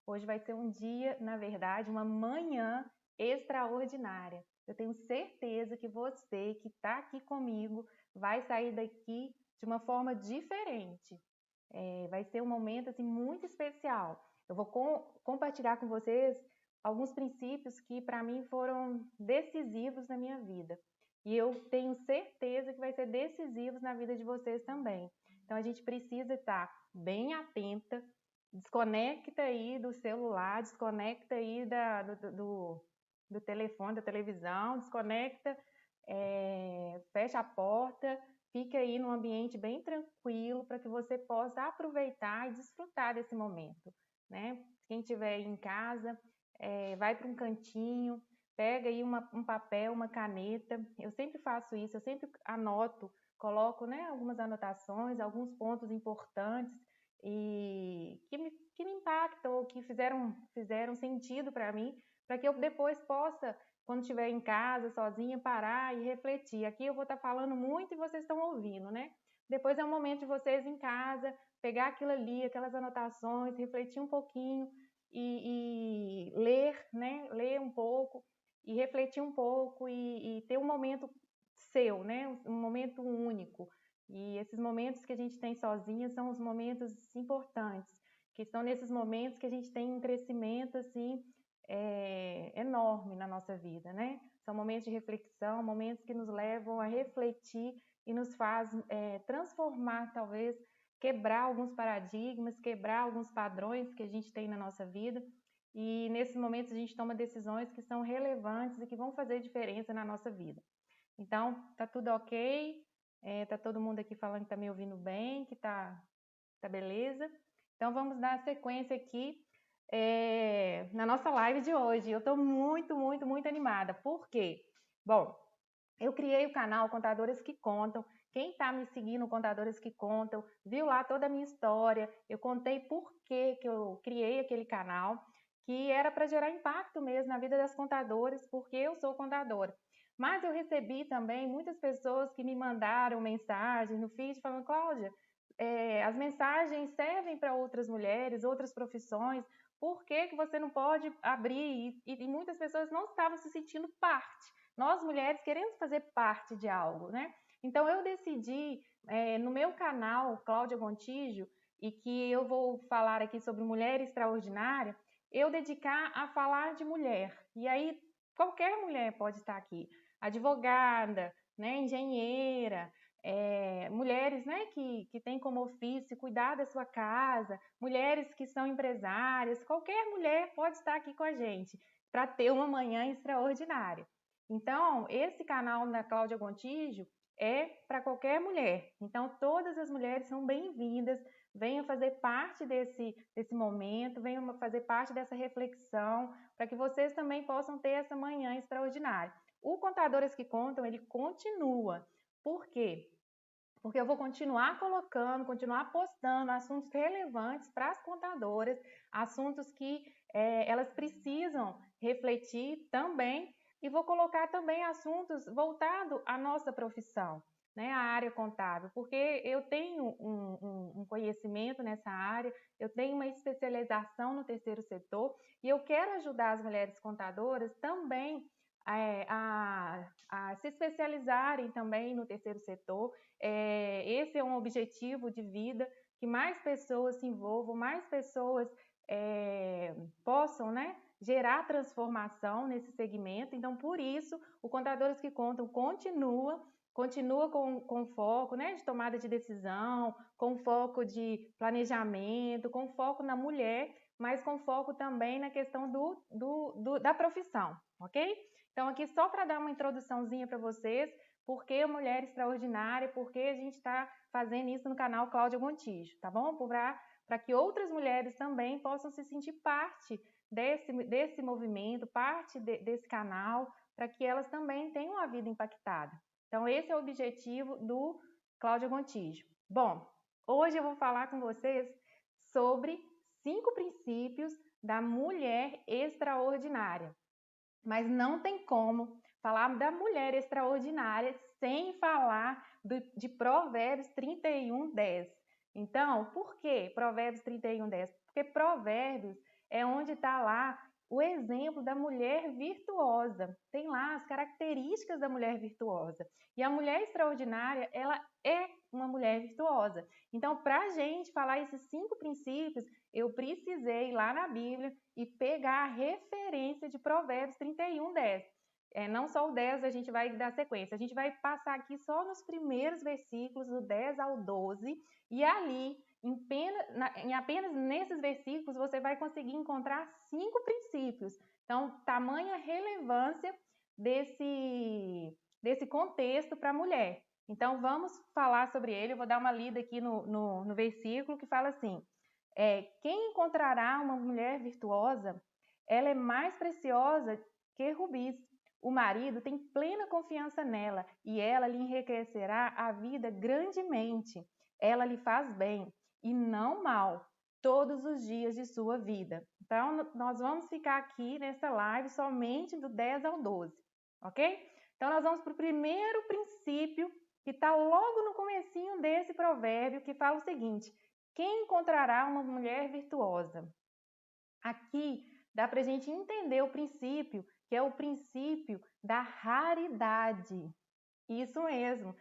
Hoje vai ser um dia, na verdade, uma manhã extraordinária. Eu tenho certeza que você que está aqui comigo vai sair daqui de uma forma diferente. Vai ser um momento assim, muito especial. Eu vou compartilhar com vocês alguns princípios que para mim foram decisivos na minha vida. E eu tenho certeza que vai ser decisivos na vida de vocês também. Então a gente precisa estar bem atenta, desconecta aí do celular, desconecta aí do telefone, da televisão, desconecta, fecha a porta, fica aí num ambiente bem tranquilo para que você possa aproveitar e desfrutar desse momento, né? Quem estiver em casa, vai para um cantinho, pega aí um papel, uma caneta. Eu sempre faço isso, eu sempre anoto, coloco, né, algumas anotações, alguns pontos importantes e que me impactam, que fizeram sentido para mim, para que eu depois possa, quando estiver em casa, sozinha, parar e refletir. Aqui eu vou estar falando muito e vocês estão ouvindo, né? Depois é o momento de vocês em casa, pegar aquilo ali, aquelas anotações, refletir um pouquinho e ler, né? Ler um pouco e refletir um pouco e ter um momento seu, né? Um momento único. E esses momentos que a gente tem sozinha são os momentos importantes, que são nesses momentos que a gente tem um crescimento assim enorme na nossa vida, né? São momentos de reflexão, momentos que nos levam a refletir e nos faz transformar, talvez, quebrar alguns paradigmas, quebrar alguns padrões que a gente tem na nossa vida. E nesses momentos a gente toma decisões que são relevantes e que vão fazer diferença na nossa vida. Então, tá tudo ok? Tá todo mundo aqui falando que tá me ouvindo bem, que tá beleza? Então, vamos dar sequência aqui na nossa live de hoje. Eu tô muito, muito, muito animada. Por quê? Bom, eu criei o canal Contadoras que Contam. Quem está me seguindo, Contadoras que Contam, viu lá toda a minha história. Eu contei por que eu criei aquele canal, que era para gerar impacto mesmo na vida das contadoras, porque eu sou contadora. Mas eu recebi também muitas pessoas que me mandaram mensagens no feed falando: Cláudia, as mensagens servem para outras mulheres, outras profissões, por que você não pode abrir? E muitas pessoas não estavam se sentindo parte. Nós, mulheres, queremos fazer parte de algo, né? Então, eu decidi, no meu canal, Cláudia Gontijo, e que eu vou falar aqui sobre Mulher Extraordinária, eu dedicar a falar de mulher. E aí, qualquer mulher pode estar aqui. Advogada, né, engenheira, mulheres, né, que têm como ofício cuidar da sua casa, mulheres que são empresárias, qualquer mulher pode estar aqui com a gente para ter uma manhã extraordinária. Então, esse canal da Cláudia Gontijo é para qualquer mulher. Então, todas as mulheres são bem-vindas, venham fazer parte desse momento, venham fazer parte dessa reflexão, para que vocês também possam ter essa manhã extraordinária. O Contadoras que Contam, ele continua. Por quê? Porque eu vou continuar colocando, continuar postando assuntos relevantes para as contadoras, assuntos que elas precisam refletir também, e vou colocar também assuntos voltados à nossa profissão, né, à área contábil, porque eu tenho um conhecimento nessa área, eu tenho uma especialização no terceiro setor, e eu quero ajudar as mulheres contadoras também a se especializarem também no terceiro setor. Esse é um objetivo de vida, que mais pessoas se envolvam, mais pessoas possam, né, gerar transformação nesse segmento. Então, por isso, o Contadoras que Contam continua com foco, né, de tomada de decisão, com foco de planejamento, com foco na mulher, mas com foco também na questão da profissão, ok? Então, aqui só para dar uma introduçãozinha para vocês, por que Mulher Extraordinária, por que a gente está fazendo isso no canal Cláudia Gontijo, tá bom? Para que outras mulheres também possam se sentir parte desse movimento, parte desse canal, para que elas também tenham a vida impactada. Então, esse é o objetivo do Cláudia Gontijo. Bom, hoje eu vou falar com vocês sobre 5 princípios da mulher extraordinária. Mas não tem como falar da mulher extraordinária sem falar de Provérbios 31:10. Então, por que Provérbios 31:10? Porque Provérbios é onde está lá o exemplo da mulher virtuosa. Tem lá as características da mulher virtuosa. E a mulher extraordinária, ela é uma mulher virtuosa. Então, para a gente falar esses 5 princípios, eu precisei ir lá na Bíblia e pegar a referência de Provérbios 31, 10. Não só o 10 a gente vai dar sequência, a gente vai passar aqui só nos primeiros versículos, do 10 ao 12, e ali, em apenas nesses versículos, você vai conseguir encontrar 5 princípios. Então, tamanha relevância desse contexto para a mulher. Então, vamos falar sobre ele. Eu vou dar uma lida aqui no versículo que fala assim: quem encontrará uma mulher virtuosa? Ela é mais preciosa que rubis. O marido tem plena confiança nela e ela lhe enriquecerá a vida grandemente. Ela lhe faz bem e não mal todos os dias de sua vida. Então, nós vamos ficar aqui nessa live somente do 10 ao 12, ok? Então, nós vamos para o primeiro princípio que está logo no comecinho desse provérbio, que fala o seguinte: quem encontrará uma mulher virtuosa? Aqui dá para a gente entender o princípio, que é o princípio da raridade. Isso mesmo.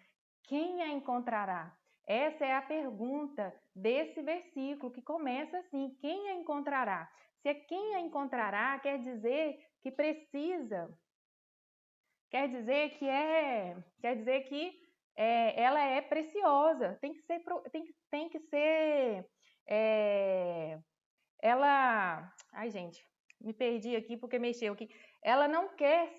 Quem a encontrará? Essa é a pergunta desse versículo, que começa assim: quem a encontrará? Se é quem a encontrará, quer dizer que precisa, quer dizer que ela é preciosa, tem que ser ai, gente, me perdi aqui porque mexeu aqui. Ela não quer,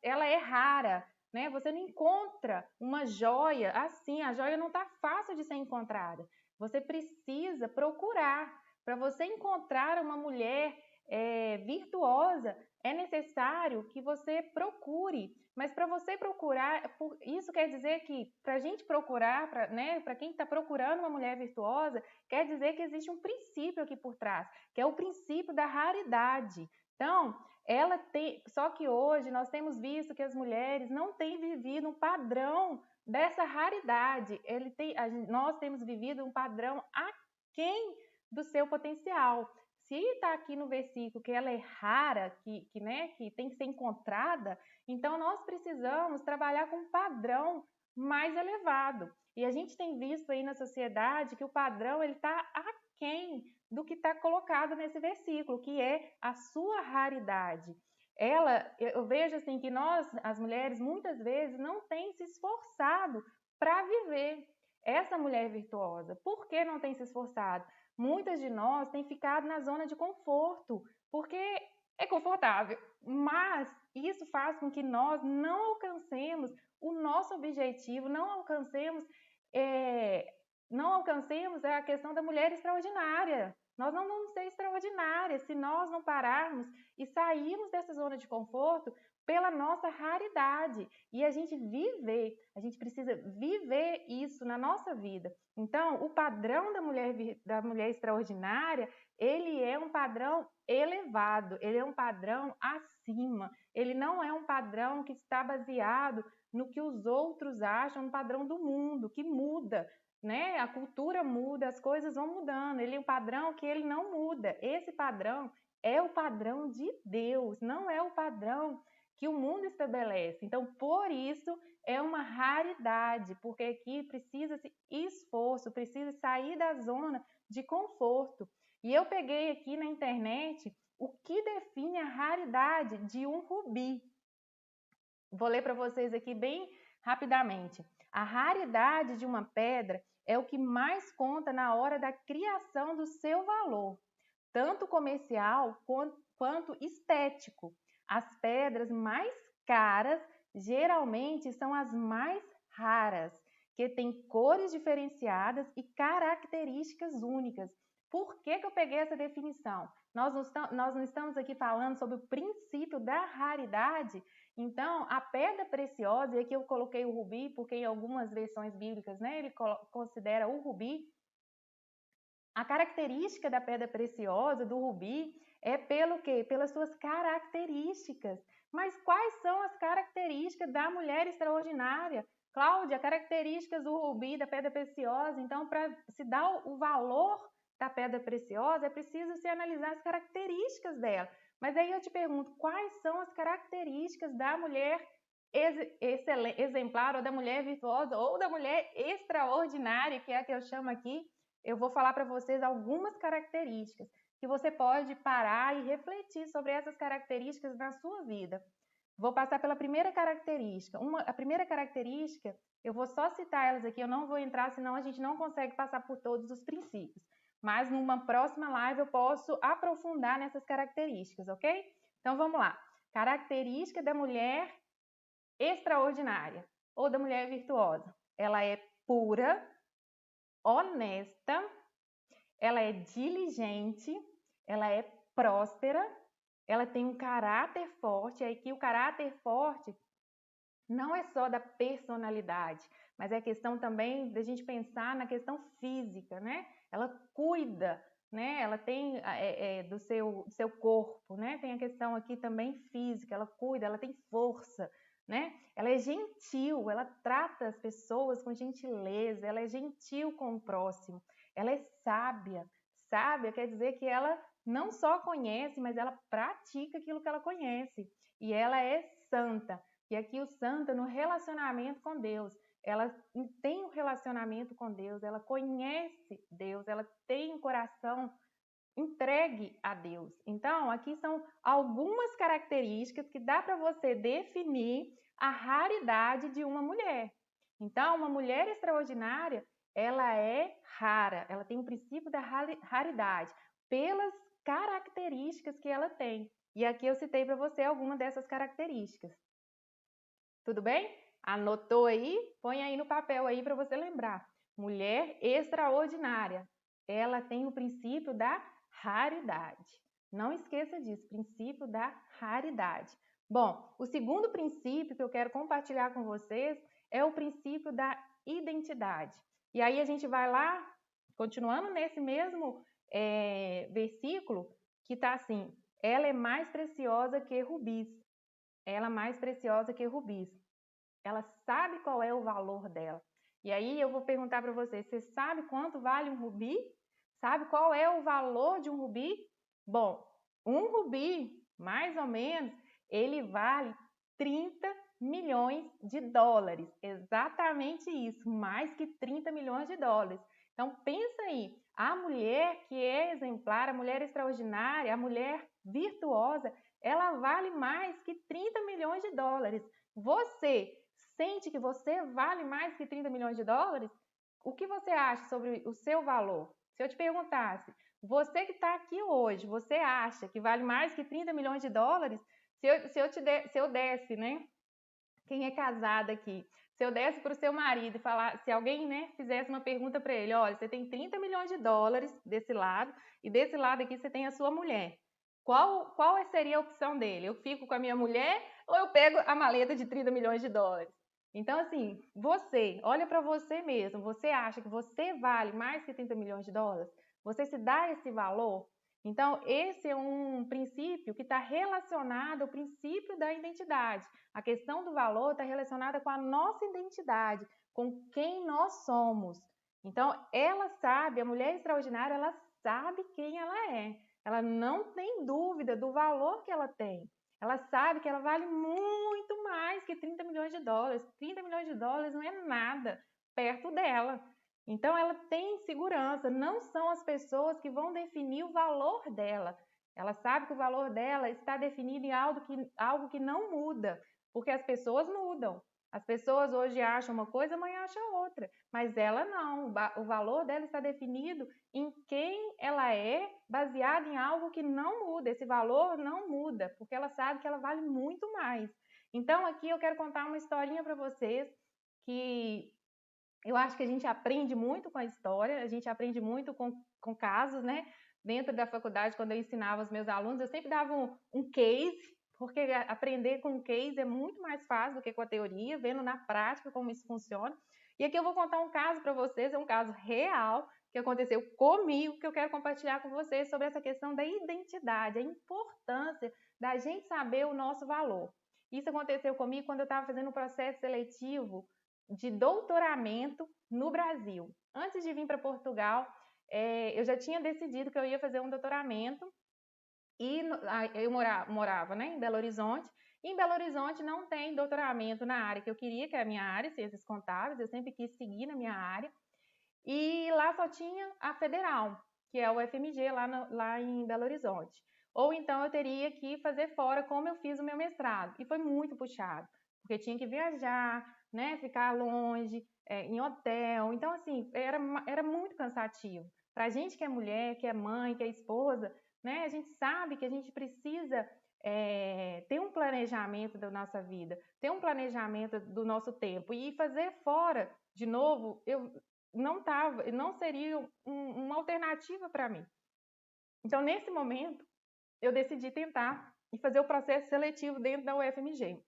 ela é rara, né? Você não encontra uma joia assim, a joia não está fácil de ser encontrada. Você precisa procurar. Para você encontrar uma mulher virtuosa, é necessário que você procure. Mas para você procurar, isso quer dizer que para a gente procurar, para quem está procurando uma mulher virtuosa, quer dizer que existe um princípio aqui por trás, que é o princípio da raridade. Então, só que hoje nós temos visto que as mulheres não têm vivido um padrão dessa raridade. Nós temos vivido um padrão aquém do seu potencial. Se está aqui no versículo que ela é rara, que tem que ser encontrada, então nós precisamos trabalhar com um padrão mais elevado. E a gente tem visto aí na sociedade que o padrão está aquém do que está colocado nesse versículo, que é a sua raridade. Eu vejo assim que nós, as mulheres, muitas vezes não têm se esforçado para viver essa mulher virtuosa. Por que não tem se esforçado? Muitas de nós têm ficado na zona de conforto, porque é confortável, mas isso faz com que nós não alcancemos o nosso objetivo, não alcancemos a questão da mulher extraordinária. Nós não vamos ser extraordinárias se nós não pararmos e sairmos dessa zona de conforto pela nossa raridade. E a gente precisa viver isso na nossa vida. Então, o padrão da mulher extraordinária, ele é um padrão elevado, ele é um padrão acima. Ele não é um padrão que está baseado no que os outros acham, um padrão do mundo, que muda, né? A cultura muda, as coisas vão mudando. Ele é um padrão que ele não muda. Esse padrão é o padrão de Deus, não é o padrão que o mundo estabelece. Então, por isso, é uma raridade, porque aqui precisa-se esforço, precisa sair da zona de conforto. E eu peguei aqui na internet o que define a raridade de um rubi. Vou ler para vocês aqui bem rapidamente. A raridade de uma pedra é o que mais conta na hora da criação do seu valor, tanto comercial quanto estético. As pedras mais caras geralmente são as mais raras, que têm cores diferenciadas e características únicas. Por que eu peguei essa definição? Nós não estamos aqui falando sobre o princípio da raridade. Então, a pedra preciosa, e aqui eu coloquei o rubi, porque em algumas versões bíblicas, né, ele considera o rubi. A característica da pedra preciosa, do rubi, é pelo quê? Pelas suas características. Mas quais são as características da mulher extraordinária? Cláudia, características do rubi, da pedra preciosa. Então, para se dar o valor da pedra preciosa, é preciso se analisar as características dela. Mas aí eu te pergunto, quais são as características da mulher exemplar, ou da mulher virtuosa, ou da mulher extraordinária, que é a que eu chamo aqui? Eu vou falar para vocês algumas características que você pode parar e refletir sobre essas características na sua vida. Vou passar pela primeira característica. A primeira característica, eu vou só citar elas aqui, eu não vou entrar, senão a gente não consegue passar por todos os princípios. Mas numa próxima live eu posso aprofundar nessas características, ok? Então vamos lá. Característica da mulher extraordinária ou da mulher virtuosa. Ela é pura, honesta, ela é diligente, ela é próspera, ela tem um caráter forte. Aí que o caráter forte não é só da personalidade, mas é questão também da gente pensar na questão física, né? Ela cuida, né? Ela tem do seu corpo, né? Tem a questão aqui também física, ela cuida, ela tem força, né? Ela é gentil, ela trata as pessoas com gentileza, ela é gentil com o próximo, ela é sábia. Sábia quer dizer que ela não só conhece, mas ela pratica aquilo que ela conhece. E ela é santa. E aqui o santa no relacionamento com Deus. Ela tem um relacionamento com Deus, ela conhece Deus, ela tem um coração entregue a Deus. Então, aqui são algumas características que dá para você definir a raridade de uma mulher. Então, uma mulher extraordinária, ela é rara, ela tem o princípio da raridade, pelas características que ela tem. E aqui eu citei para você algumas dessas características. Tudo bem? Anotou aí? Põe aí no papel aí para você lembrar. Mulher extraordinária. Ela tem o princípio da raridade. Não esqueça disso, princípio da raridade. Bom, o segundo princípio que eu quero compartilhar com vocês é o princípio da identidade. E aí a gente vai lá, continuando nesse mesmo versículo, que está assim: ela é mais preciosa que rubis. Ela é mais preciosa que rubis. Ela sabe qual é o valor dela. E aí eu vou perguntar para você, você sabe quanto vale um rubi? Sabe qual é o valor de um rubi? Bom, um rubi, mais ou menos, ele vale 30 milhões de dólares. Exatamente isso, mais que 30 milhões de dólares. Então pensa aí, a mulher que é exemplar, a mulher extraordinária, a mulher virtuosa, ela vale mais que 30 milhões de dólares. Você sente que você vale mais que 30 milhões de dólares? O que você acha sobre o seu valor? Se eu te perguntasse, você que está aqui hoje, você acha que vale mais que 30 milhões de dólares? Se eu desse, né? Quem é casado aqui, se eu desse para o seu marido e falar, se alguém, né, fizesse uma pergunta para ele, olha, você tem 30 milhões de dólares desse lado e desse lado aqui você tem a sua mulher. Qual seria a opção dele? Eu fico com a minha mulher ou eu pego a maleta de 30 milhões de dólares? Então, assim, você, olha para você mesmo, você acha que você vale mais que 30 milhões de dólares? Você se dá esse valor? Então, esse é um princípio que está relacionado ao princípio da identidade. A questão do valor está relacionada com a nossa identidade, com quem nós somos. Então, ela sabe, a mulher extraordinária, ela sabe quem ela é. Ela não tem dúvida do valor que ela tem. Ela sabe que ela vale muito mais que 30 milhões de dólares. 30 milhões de dólares não é nada perto dela. Então, ela tem segurança. Não são as pessoas que vão definir o valor dela. Ela sabe que o valor dela está definido em algo que não muda, porque as pessoas mudam. As pessoas hoje acham uma coisa, amanhã acham outra. Mas ela não. O valor dela está definido em quem ela é, baseado em algo que não muda. Esse valor não muda, porque ela sabe que ela vale muito mais. Então, aqui eu quero contar uma historinha para vocês que eu acho que a gente aprende muito com a história, a gente aprende muito com casos, né? Dentro da faculdade, quando eu ensinava os meus alunos, eu sempre dava um case, porque aprender com um case é muito mais fácil do que com a teoria, vendo na prática como isso funciona. E aqui eu vou contar um caso para vocês, é um caso real que aconteceu comigo, que eu quero compartilhar com vocês sobre essa questão da identidade, a importância da gente saber o nosso valor. Isso aconteceu comigo quando eu estava fazendo um processo seletivo de doutoramento no Brasil. Antes de vir para Portugal, eu já tinha decidido que eu ia fazer um doutoramento e eu morava, né, em Belo Horizonte. E em Belo Horizonte não tem doutoramento na área que eu queria, que é a minha área, ciências contábeis. Eu sempre quis seguir na minha área. E lá só tinha a federal, que é o FMG lá em Belo Horizonte. Ou então eu teria que fazer fora, como eu fiz o meu mestrado. E foi muito puxado, porque tinha que viajar, né, ficar longe, em hotel. Então, assim, era muito cansativo. Para a gente que é mulher, que é mãe, que é esposa, né, a gente sabe que a gente precisa ter um planejamento da nossa vida, ter um planejamento do nosso tempo. E fazer fora, de novo, não seria uma alternativa para mim. Então, nesse momento, eu decidi tentar e fazer o processo seletivo dentro da UFMG.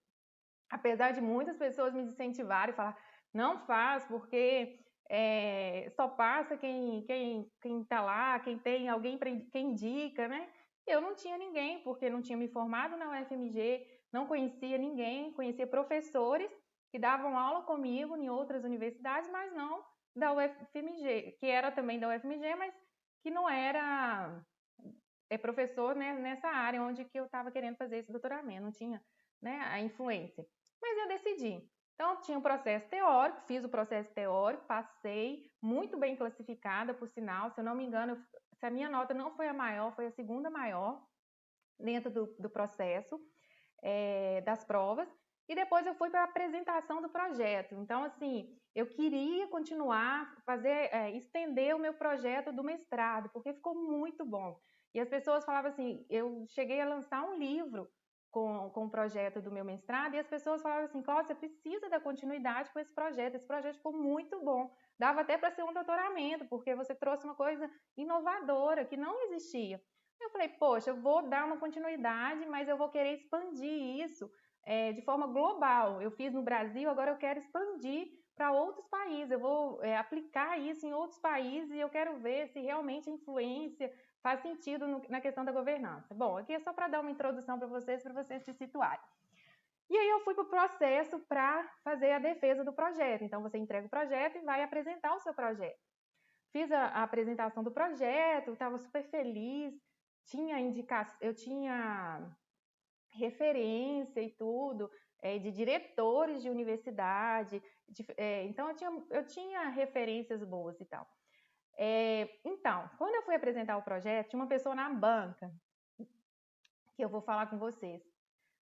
Apesar de muitas pessoas me incentivarem e falar, não faz, porque só passa quem está lá, quem tem alguém quem indica, né? Eu não tinha ninguém, porque não tinha me formado na UFMG, não conhecia ninguém, conhecia professores que davam aula comigo em outras universidades, mas não da UFMG, que era também da UFMG, mas que não era professor, né, nessa área onde que eu estava querendo fazer esse doutoramento, não tinha, né, a influência. Mas eu decidi. Então, tinha um processo teórico, fiz o processo teórico, passei, muito bem classificada, por sinal, se eu não me engano, se a minha nota não foi a maior, foi a segunda maior dentro do processo das provas. E depois eu fui para a apresentação do projeto. Então, assim, eu queria continuar, estender o meu projeto do mestrado, porque ficou muito bom. E as pessoas falavam assim, eu cheguei a lançar um livro com o projeto do meu mestrado, e as pessoas falavam assim, Cláudia, você precisa dar continuidade com esse projeto ficou muito bom. Dava até para ser um doutoramento, porque você trouxe uma coisa inovadora, que não existia. Eu falei, poxa, eu vou dar uma continuidade, mas eu vou querer expandir isso de forma global. Eu fiz no Brasil, agora eu quero expandir para outros países. Eu vou aplicar isso em outros países e eu quero ver se realmente a influência faz sentido na questão da governança. Bom, aqui é só para dar uma introdução para vocês se situarem. E aí eu fui para o processo para fazer a defesa do projeto. Então, você entrega o projeto e vai apresentar o seu projeto. Fiz a apresentação do projeto, estava super feliz, eu tinha referência e tudo, de diretores de universidade, então eu tinha referências boas e tal. Então, quando eu fui apresentar o projeto, tinha uma pessoa na banca, que eu vou falar com vocês,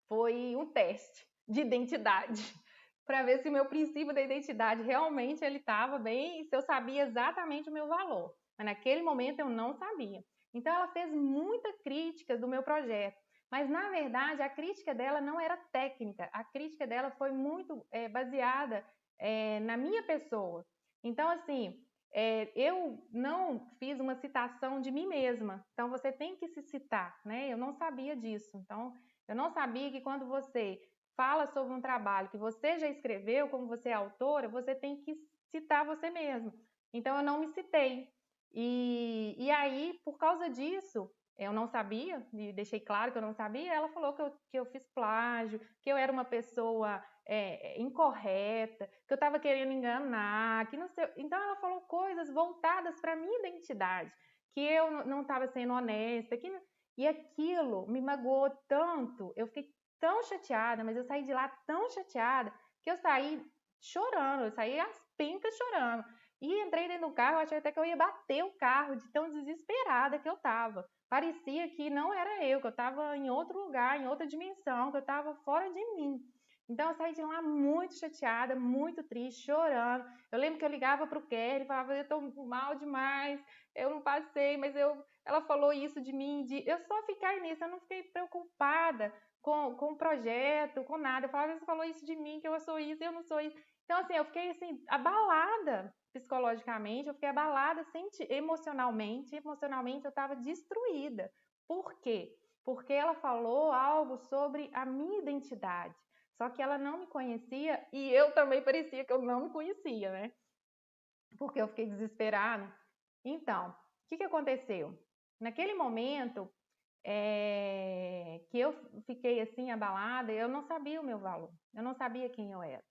foi um teste de identidade, para ver se o meu princípio da identidade realmente ele estava bem e se eu sabia exatamente o meu valor. Mas naquele momento eu não sabia. Então ela fez muita crítica do meu projeto, mas na verdade a crítica dela não era técnica, a crítica dela foi muito baseada na minha pessoa. Então assim, eu não fiz uma citação de mim mesma, então você tem que se citar, né? Eu não sabia disso, então eu não sabia que quando você fala sobre um trabalho que você já escreveu, como você é autora, você tem que citar você mesmo. Então, eu não me citei. E aí, por causa disso, eu não sabia, e deixei claro que eu não sabia, ela falou que eu fiz plágio, que eu era uma pessoa incorreta, que eu estava querendo enganar, que não sei. Então, ela falou coisas voltadas para a minha identidade, que eu não estava sendo honesta, e aquilo me magoou tanto, eu fiquei tão chateada, mas eu saí de lá tão chateada que eu saí chorando, eu saí às pencas chorando. E entrei dentro do carro, achei até que eu ia bater o carro de tão desesperada que eu tava. Parecia que não era eu, que eu estava em outro lugar, em outra dimensão, que eu estava fora de mim. Então eu saí de lá muito chateada, muito triste, chorando. Eu lembro que eu ligava para o Kelly e falava, eu estou mal demais, eu não passei, mas ela falou isso de mim, eu só ficar nisso, eu não fiquei preocupada com o projeto, com nada. Eu falava, você falou isso de mim, que eu sou isso, eu não sou isso. Então, assim, eu fiquei, assim, abalada psicologicamente, eu fiquei abalada emocionalmente eu estava destruída. Por quê? Porque ela falou algo sobre a minha identidade. Só que ela não me conhecia e eu também parecia que eu não me conhecia, né? Porque eu fiquei desesperada. Então, o que aconteceu? Naquele momento que eu fiquei assim abalada, eu não sabia o meu valor, eu não sabia quem eu era.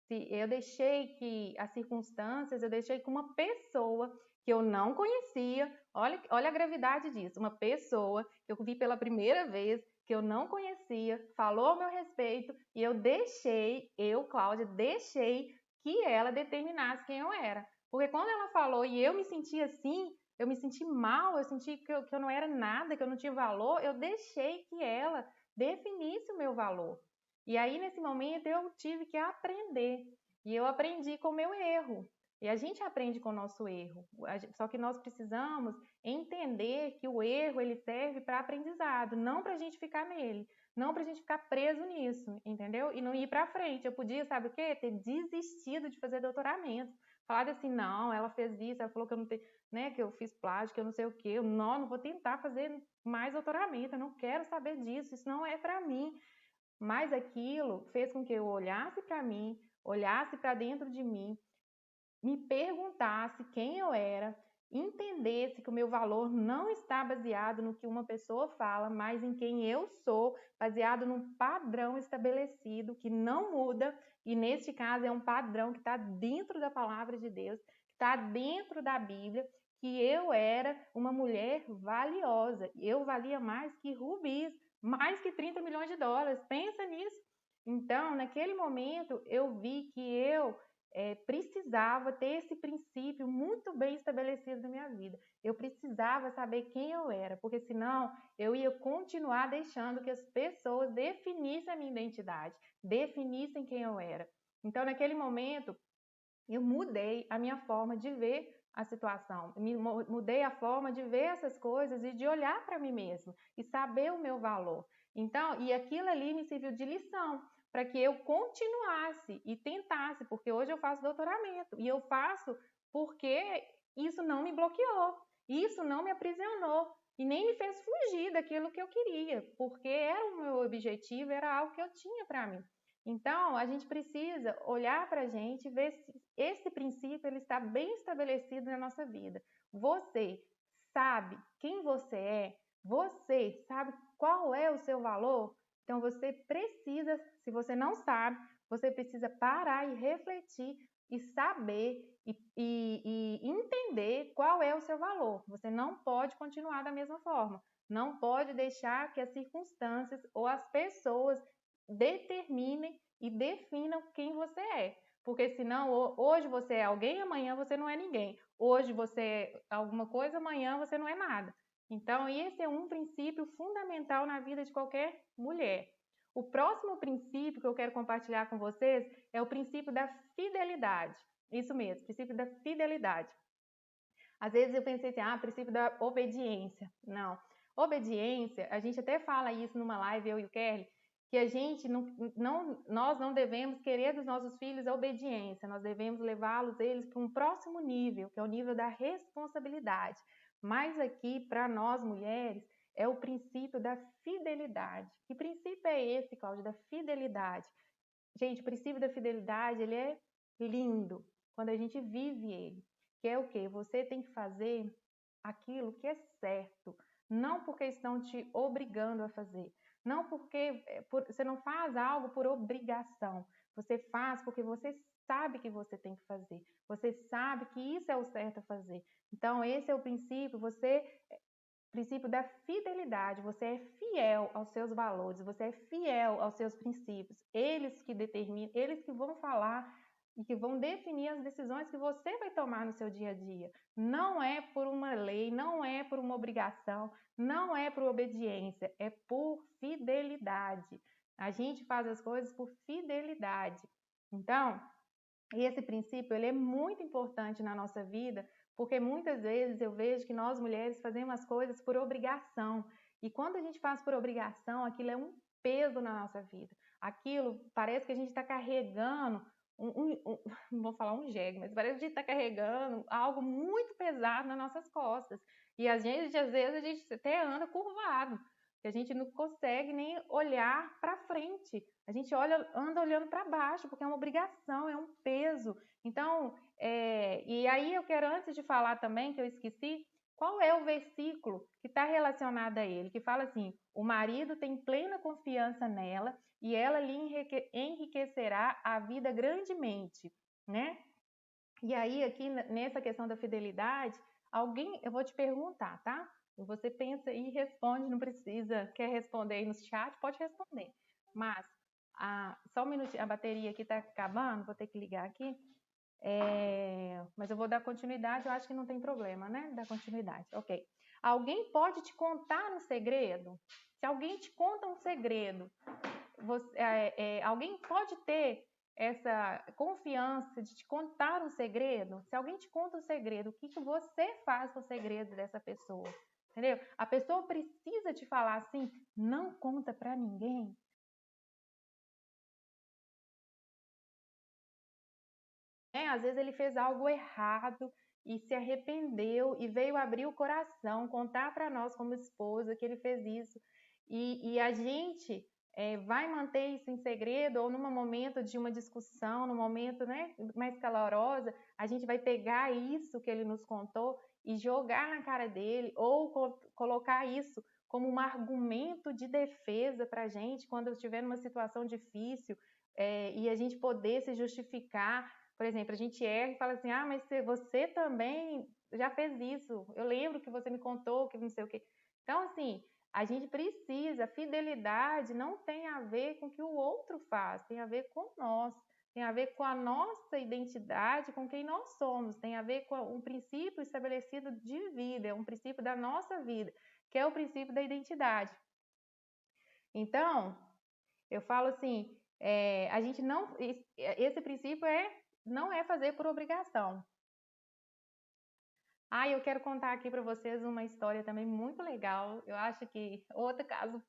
Se eu deixei que as circunstâncias, eu deixei que uma pessoa que eu não conhecia, olha a gravidade disso, uma pessoa que eu vi pela primeira vez, que eu não conhecia, falou ao meu respeito, e Cláudia, deixei que ela determinasse quem eu era. Porque quando ela falou e eu me senti assim, eu me senti mal, eu senti que eu não era nada, que eu não tinha valor, eu deixei que ela definisse o meu valor. E aí, nesse momento, eu tive que aprender. E eu aprendi com o meu erro. E a gente aprende com o nosso erro. Só que nós precisamos entender que o erro ele serve para aprendizado, não para a gente ficar nele, não para a gente ficar preso nisso, entendeu? E não ir para frente. Eu podia, sabe o quê? Ter desistido de fazer doutoramento. Falado assim, não, ela fez isso, ela falou que eu não tenho, né, que eu fiz plágio, que eu não sei o quê. Eu não vou tentar fazer mais doutoramento, eu não quero saber disso, isso não é para mim. Mas aquilo fez com que eu olhasse para mim, olhasse para dentro de mim, me perguntasse quem eu era, entendesse que o meu valor não está baseado no que uma pessoa fala, mas em quem eu sou, baseado num padrão estabelecido que não muda, e neste caso é um padrão que está dentro da palavra de Deus, que está dentro da Bíblia, que eu era uma mulher valiosa, eu valia mais que rubis, mais que 30 milhões de dólares, pensa nisso. Então, naquele momento, eu vi que eu precisava ter esse princípio muito bem estabelecido na minha vida. Eu precisava saber quem eu era, porque senão eu ia continuar deixando que as pessoas definissem a minha identidade, definissem quem eu era. Então, naquele momento, eu mudei a minha forma de ver a situação, mudei a forma de ver essas coisas e de olhar para mim mesmo e saber o meu valor. Então, e aquilo ali me serviu de lição para que eu continuasse e tentasse, porque hoje eu faço doutoramento e eu faço porque isso não me bloqueou, isso não me aprisionou e nem me fez fugir daquilo que eu queria, porque era o meu objetivo, era algo que eu tinha para mim. Então, a gente precisa olhar para a gente e ver se esse princípio ele está bem estabelecido na nossa vida. Você sabe quem você é? Você sabe qual é o seu valor? Então, você precisa, se você não sabe, você precisa parar e refletir e saber e entender qual é o seu valor. Você não pode continuar da mesma forma. Não pode deixar que as circunstâncias ou as pessoas determinem e definam quem você é. Porque senão, hoje você é alguém, amanhã você não é ninguém. Hoje você é alguma coisa, amanhã você não é nada. Então, esse é um princípio fundamental na vida de qualquer mulher. O próximo princípio que eu quero compartilhar com vocês é o princípio da fidelidade. Isso mesmo, princípio da fidelidade. Às vezes eu pensei assim, princípio da obediência. Não. Obediência, a gente até fala isso numa live, eu e o Kelly, que a gente nós não devemos querer dos nossos filhos a obediência, nós devemos levá-los eles para um próximo nível, que é o nível da responsabilidade. Mas aqui, para nós mulheres, é o princípio da fidelidade. Que princípio é esse, Cláudia, da fidelidade? Gente, o princípio da fidelidade, ele é lindo quando a gente vive ele. Que é o quê? Você tem que fazer aquilo que é certo, não porque estão te obrigando a fazer, não porque você não faz algo por obrigação, você faz porque você sabe que você tem que fazer, você sabe que isso é o certo a fazer. Então, esse é o princípio, princípio da fidelidade, você é fiel aos seus valores, você é fiel aos seus princípios, eles que determinam, eles que vão falar e que vão definir as decisões que você vai tomar no seu dia a dia. Não é por uma lei, não é por uma obrigação, não é por obediência, é por fidelidade. A gente faz as coisas por fidelidade. Então, esse princípio ele é muito importante na nossa vida, porque muitas vezes eu vejo que nós mulheres fazemos as coisas por obrigação. E quando a gente faz por obrigação, aquilo é um peso na nossa vida. Aquilo parece que a gente está carregando não vou falar um jegue, mas parece que a gente está carregando algo muito pesado nas nossas costas. E às vezes a gente até anda curvado, que a gente não consegue nem olhar para frente. A gente anda olhando para baixo, porque é uma obrigação, é um peso. Então, e aí eu quero, antes de falar também, que eu esqueci, Qual é o versículo que está relacionado a ele? Que fala assim, o marido tem plena confiança nela e ela lhe enriquecerá a vida grandemente, né? E aí, aqui nessa questão da fidelidade, eu vou te perguntar, tá? Você pensa e responde, não precisa, quer responder aí no chat, pode responder. Mas, só um minutinho, a bateria aqui tá acabando, vou ter que ligar aqui. Mas eu vou dar continuidade, eu acho que não tem problema, né? Dar continuidade, ok. Alguém pode te contar um segredo? Se alguém te conta um segredo, alguém pode ter essa confiança de te contar um segredo? Se alguém te conta um segredo, o que você faz com o segredo dessa pessoa? Entendeu? A pessoa precisa te falar assim, não conta pra ninguém. Às vezes ele fez algo errado e se arrependeu e veio abrir o coração, contar para nós como esposa que ele fez isso. E a gente vai manter isso em segredo ou num momento de uma discussão, num momento, né, mais calorosa, a gente vai pegar isso que ele nos contou e jogar na cara dele ou colocar isso como um argumento de defesa para a gente quando estiver numa situação difícil e a gente poder se justificar. Por exemplo, a gente erra e fala assim, mas você também já fez isso, eu lembro que você me contou que não sei o quê. Então, assim, a gente precisa, fidelidade não tem a ver com o que o outro faz, tem a ver com nós, tem a ver com a nossa identidade, com quem nós somos, tem a ver com um princípio estabelecido de vida, é um princípio da nossa vida, que é o princípio da identidade. Então, eu falo assim, a gente não, esse princípio não é fazer por obrigação. Eu quero contar aqui para vocês uma história também muito legal. Eu acho que outro caso,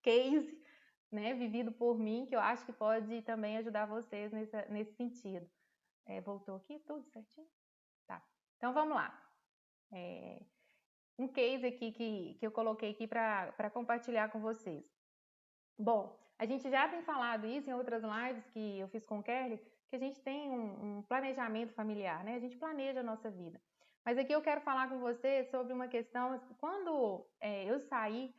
case, né, vivido por mim, que eu acho que pode também ajudar vocês nesse sentido. Voltou aqui tudo certinho? Tá. Então vamos lá. Um case aqui que eu coloquei aqui para compartilhar com vocês. Bom, a gente já tem falado isso em outras lives que eu fiz com o Kelly, que a gente tem um planejamento familiar, né? A gente planeja a nossa vida. Mas aqui eu quero falar com você sobre uma questão. Quando eu saí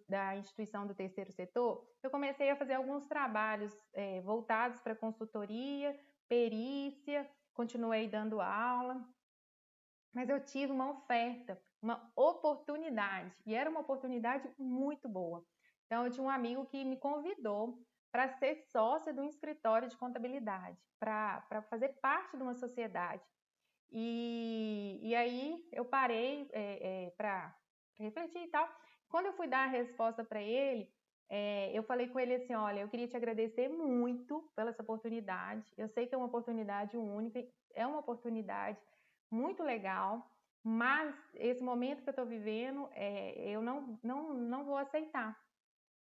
da instituição do terceiro setor, eu comecei a fazer alguns trabalhos voltados para consultoria, perícia, continuei dando aula, mas eu tive uma oferta, uma oportunidade, e era uma oportunidade muito boa. Então, eu tinha um amigo que me convidou para ser sócia de um escritório de contabilidade, para fazer parte de uma sociedade. E aí eu parei para refletir e tal. Quando eu fui dar a resposta para ele, eu falei com ele assim, olha, eu queria te agradecer muito pela essa oportunidade. Eu sei que é uma oportunidade única, é uma oportunidade muito legal, mas esse momento que eu estou vivendo, eu não vou aceitar.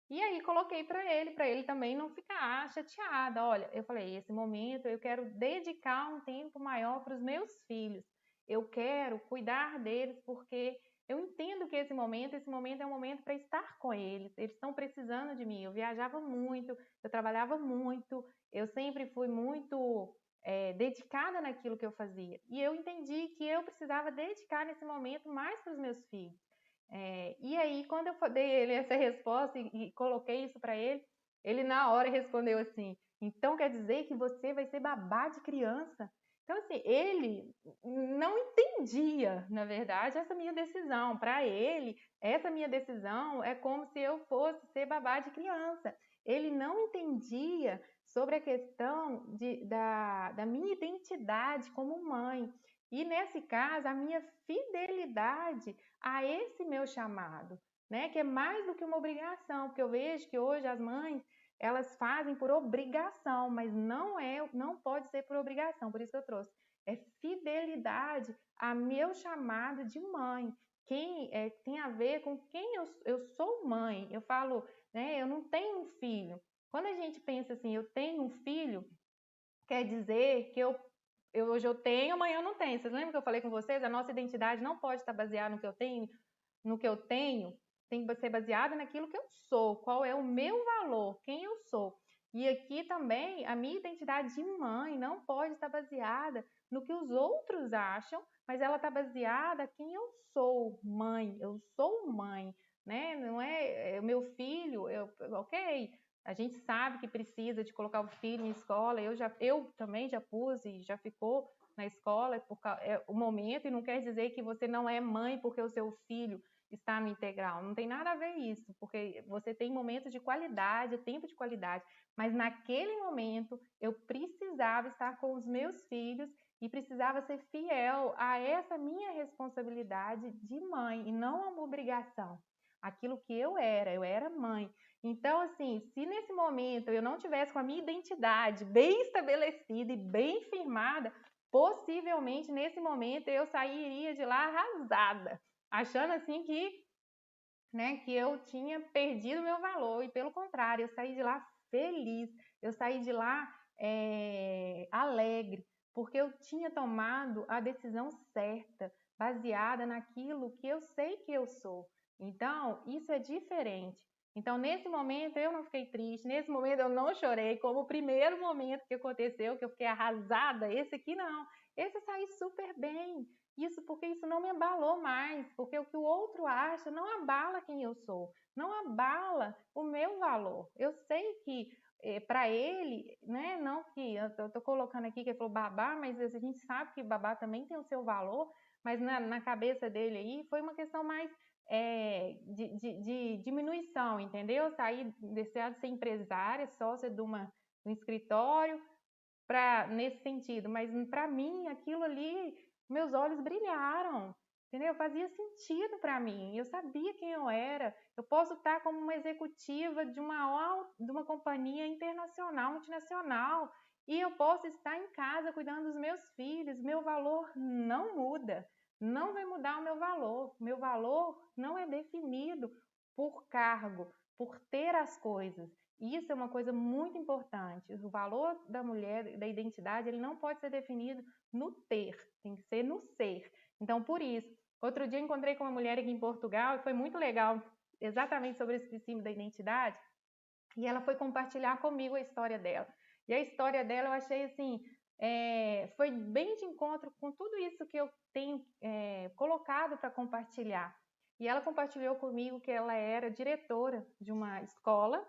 E aí coloquei para ele também não ficar chateada. Olha, eu falei, esse momento eu quero dedicar um tempo maior para os meus filhos. Eu quero cuidar deles porque eu entendo que esse momento é um momento para estar com eles. Eles estão precisando de mim. Eu viajava muito, eu trabalhava muito, eu sempre fui muito dedicada naquilo que eu fazia. E eu entendi que eu precisava dedicar nesse momento mais para os meus filhos. E aí, quando eu dei ele essa resposta e coloquei isso para ele, ele na hora respondeu assim, então quer dizer que você vai ser babá de criança? Então, assim, ele não entendia, na verdade, essa minha decisão. Para ele, essa minha decisão é como se eu fosse ser babá de criança. Ele não entendia sobre a questão da minha identidade como mãe. E nesse caso, a minha fidelidade a esse meu chamado, né? Que é mais do que uma obrigação, porque eu vejo que hoje as mães elas fazem por obrigação, mas não pode ser por obrigação. Por isso que eu trouxe fidelidade a meu chamado de mãe. Tem a ver com quem eu sou mãe. Eu falo, né? Eu não tenho um filho. Quando a gente pensa assim, eu tenho um filho, quer dizer que hoje eu tenho, amanhã eu não tenho. Vocês lembram que eu falei com vocês? A nossa identidade não pode estar baseada no que eu tenho, tem que ser baseada naquilo que eu sou, qual é o meu valor, quem eu sou. E aqui também, a minha identidade de mãe não pode estar baseada no que os outros acham, mas ela está baseada em quem eu sou mãe, né? Não é o meu filho, ok, a gente sabe que precisa de colocar o filho em escola, eu também já pus e já ficou na escola, é o momento, e não quer dizer que você não é mãe porque o seu filho está no integral, não tem nada a ver isso, porque você tem momentos de qualidade, tempo de qualidade, mas naquele momento eu precisava estar com os meus filhos e precisava ser fiel a essa minha responsabilidade de mãe e não uma obrigação. Aquilo que eu era mãe. Então, assim, se nesse momento eu não tivesse com a minha identidade bem estabelecida e bem firmada, possivelmente nesse momento eu sairia de lá arrasada, achando assim que eu tinha perdido o meu valor, e pelo contrário, eu saí de lá feliz, eu saí de lá alegre, porque eu tinha tomado a decisão certa, baseada naquilo que eu sei que eu sou. Então, isso é diferente. Então, nesse momento eu não fiquei triste, nesse momento eu não chorei, como o primeiro momento que aconteceu, que eu fiquei arrasada, esse aqui não. Esse eu saí super bem. Isso porque isso não me abalou mais, porque o que o outro acha não abala quem eu sou, não abala o meu valor. Eu sei que para ele, né, não que eu estou colocando aqui que ele falou babá, mas a gente sabe que babá também tem o seu valor, mas na cabeça dele aí foi uma questão mais de diminuição, entendeu? Sair, deixar de ser empresária, sócia de um escritório, nesse sentido, mas para mim aquilo ali, meus olhos brilharam, entendeu? Fazia sentido para mim, eu sabia quem eu era. Eu posso estar como uma executiva de uma companhia internacional, multinacional, e eu posso estar em casa cuidando dos meus filhos. Meu valor não muda, não vai mudar o meu valor não é definido por cargo, por ter as coisas. Isso é uma coisa muito importante. O valor da mulher, da identidade, ele não pode ser definido no ter, tem que ser no ser. Então, por isso, outro dia encontrei com uma mulher aqui em Portugal e foi muito legal, exatamente sobre esse princípio da identidade, e ela foi compartilhar comigo a história dela. E a história dela eu achei assim, foi bem de encontro com tudo isso que eu tenho colocado para compartilhar. E ela compartilhou comigo que ela era diretora de uma escola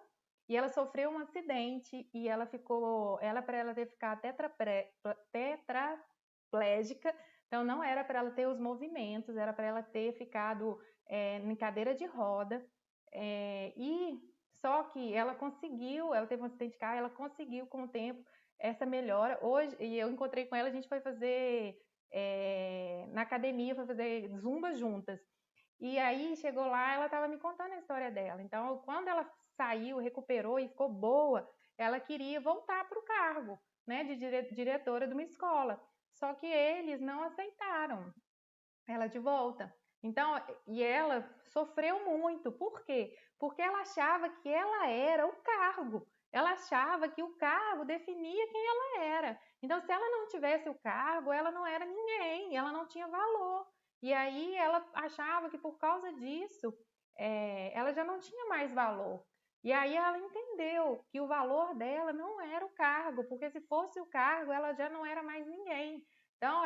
e ela sofreu um acidente e para ela ter ficado tetraplégica, então não era para ela ter os movimentos, era para ela ter ficado em cadeira de roda, e só que ela teve um acidente de carro, ela conseguiu com o tempo essa melhora. Hoje, e eu encontrei com ela, a gente foi fazer na academia, foi fazer zumba juntas. E aí chegou lá, ela estava me contando a história dela. Então, quando ela saiu, recuperou e ficou boa, ela queria voltar para o cargo, né, de diretora de uma escola. Só que eles não aceitaram ela de volta. Então, e ela sofreu muito. Por quê? Porque ela achava que ela era o cargo. Ela achava que o cargo definia quem ela era. Então, se ela não tivesse o cargo, ela não era ninguém, ela não tinha valor. E aí ela achava que por causa disso, ela já não tinha mais valor. E aí ela entendeu que o valor dela não era o cargo, porque se fosse o cargo, ela já não era mais ninguém. Então,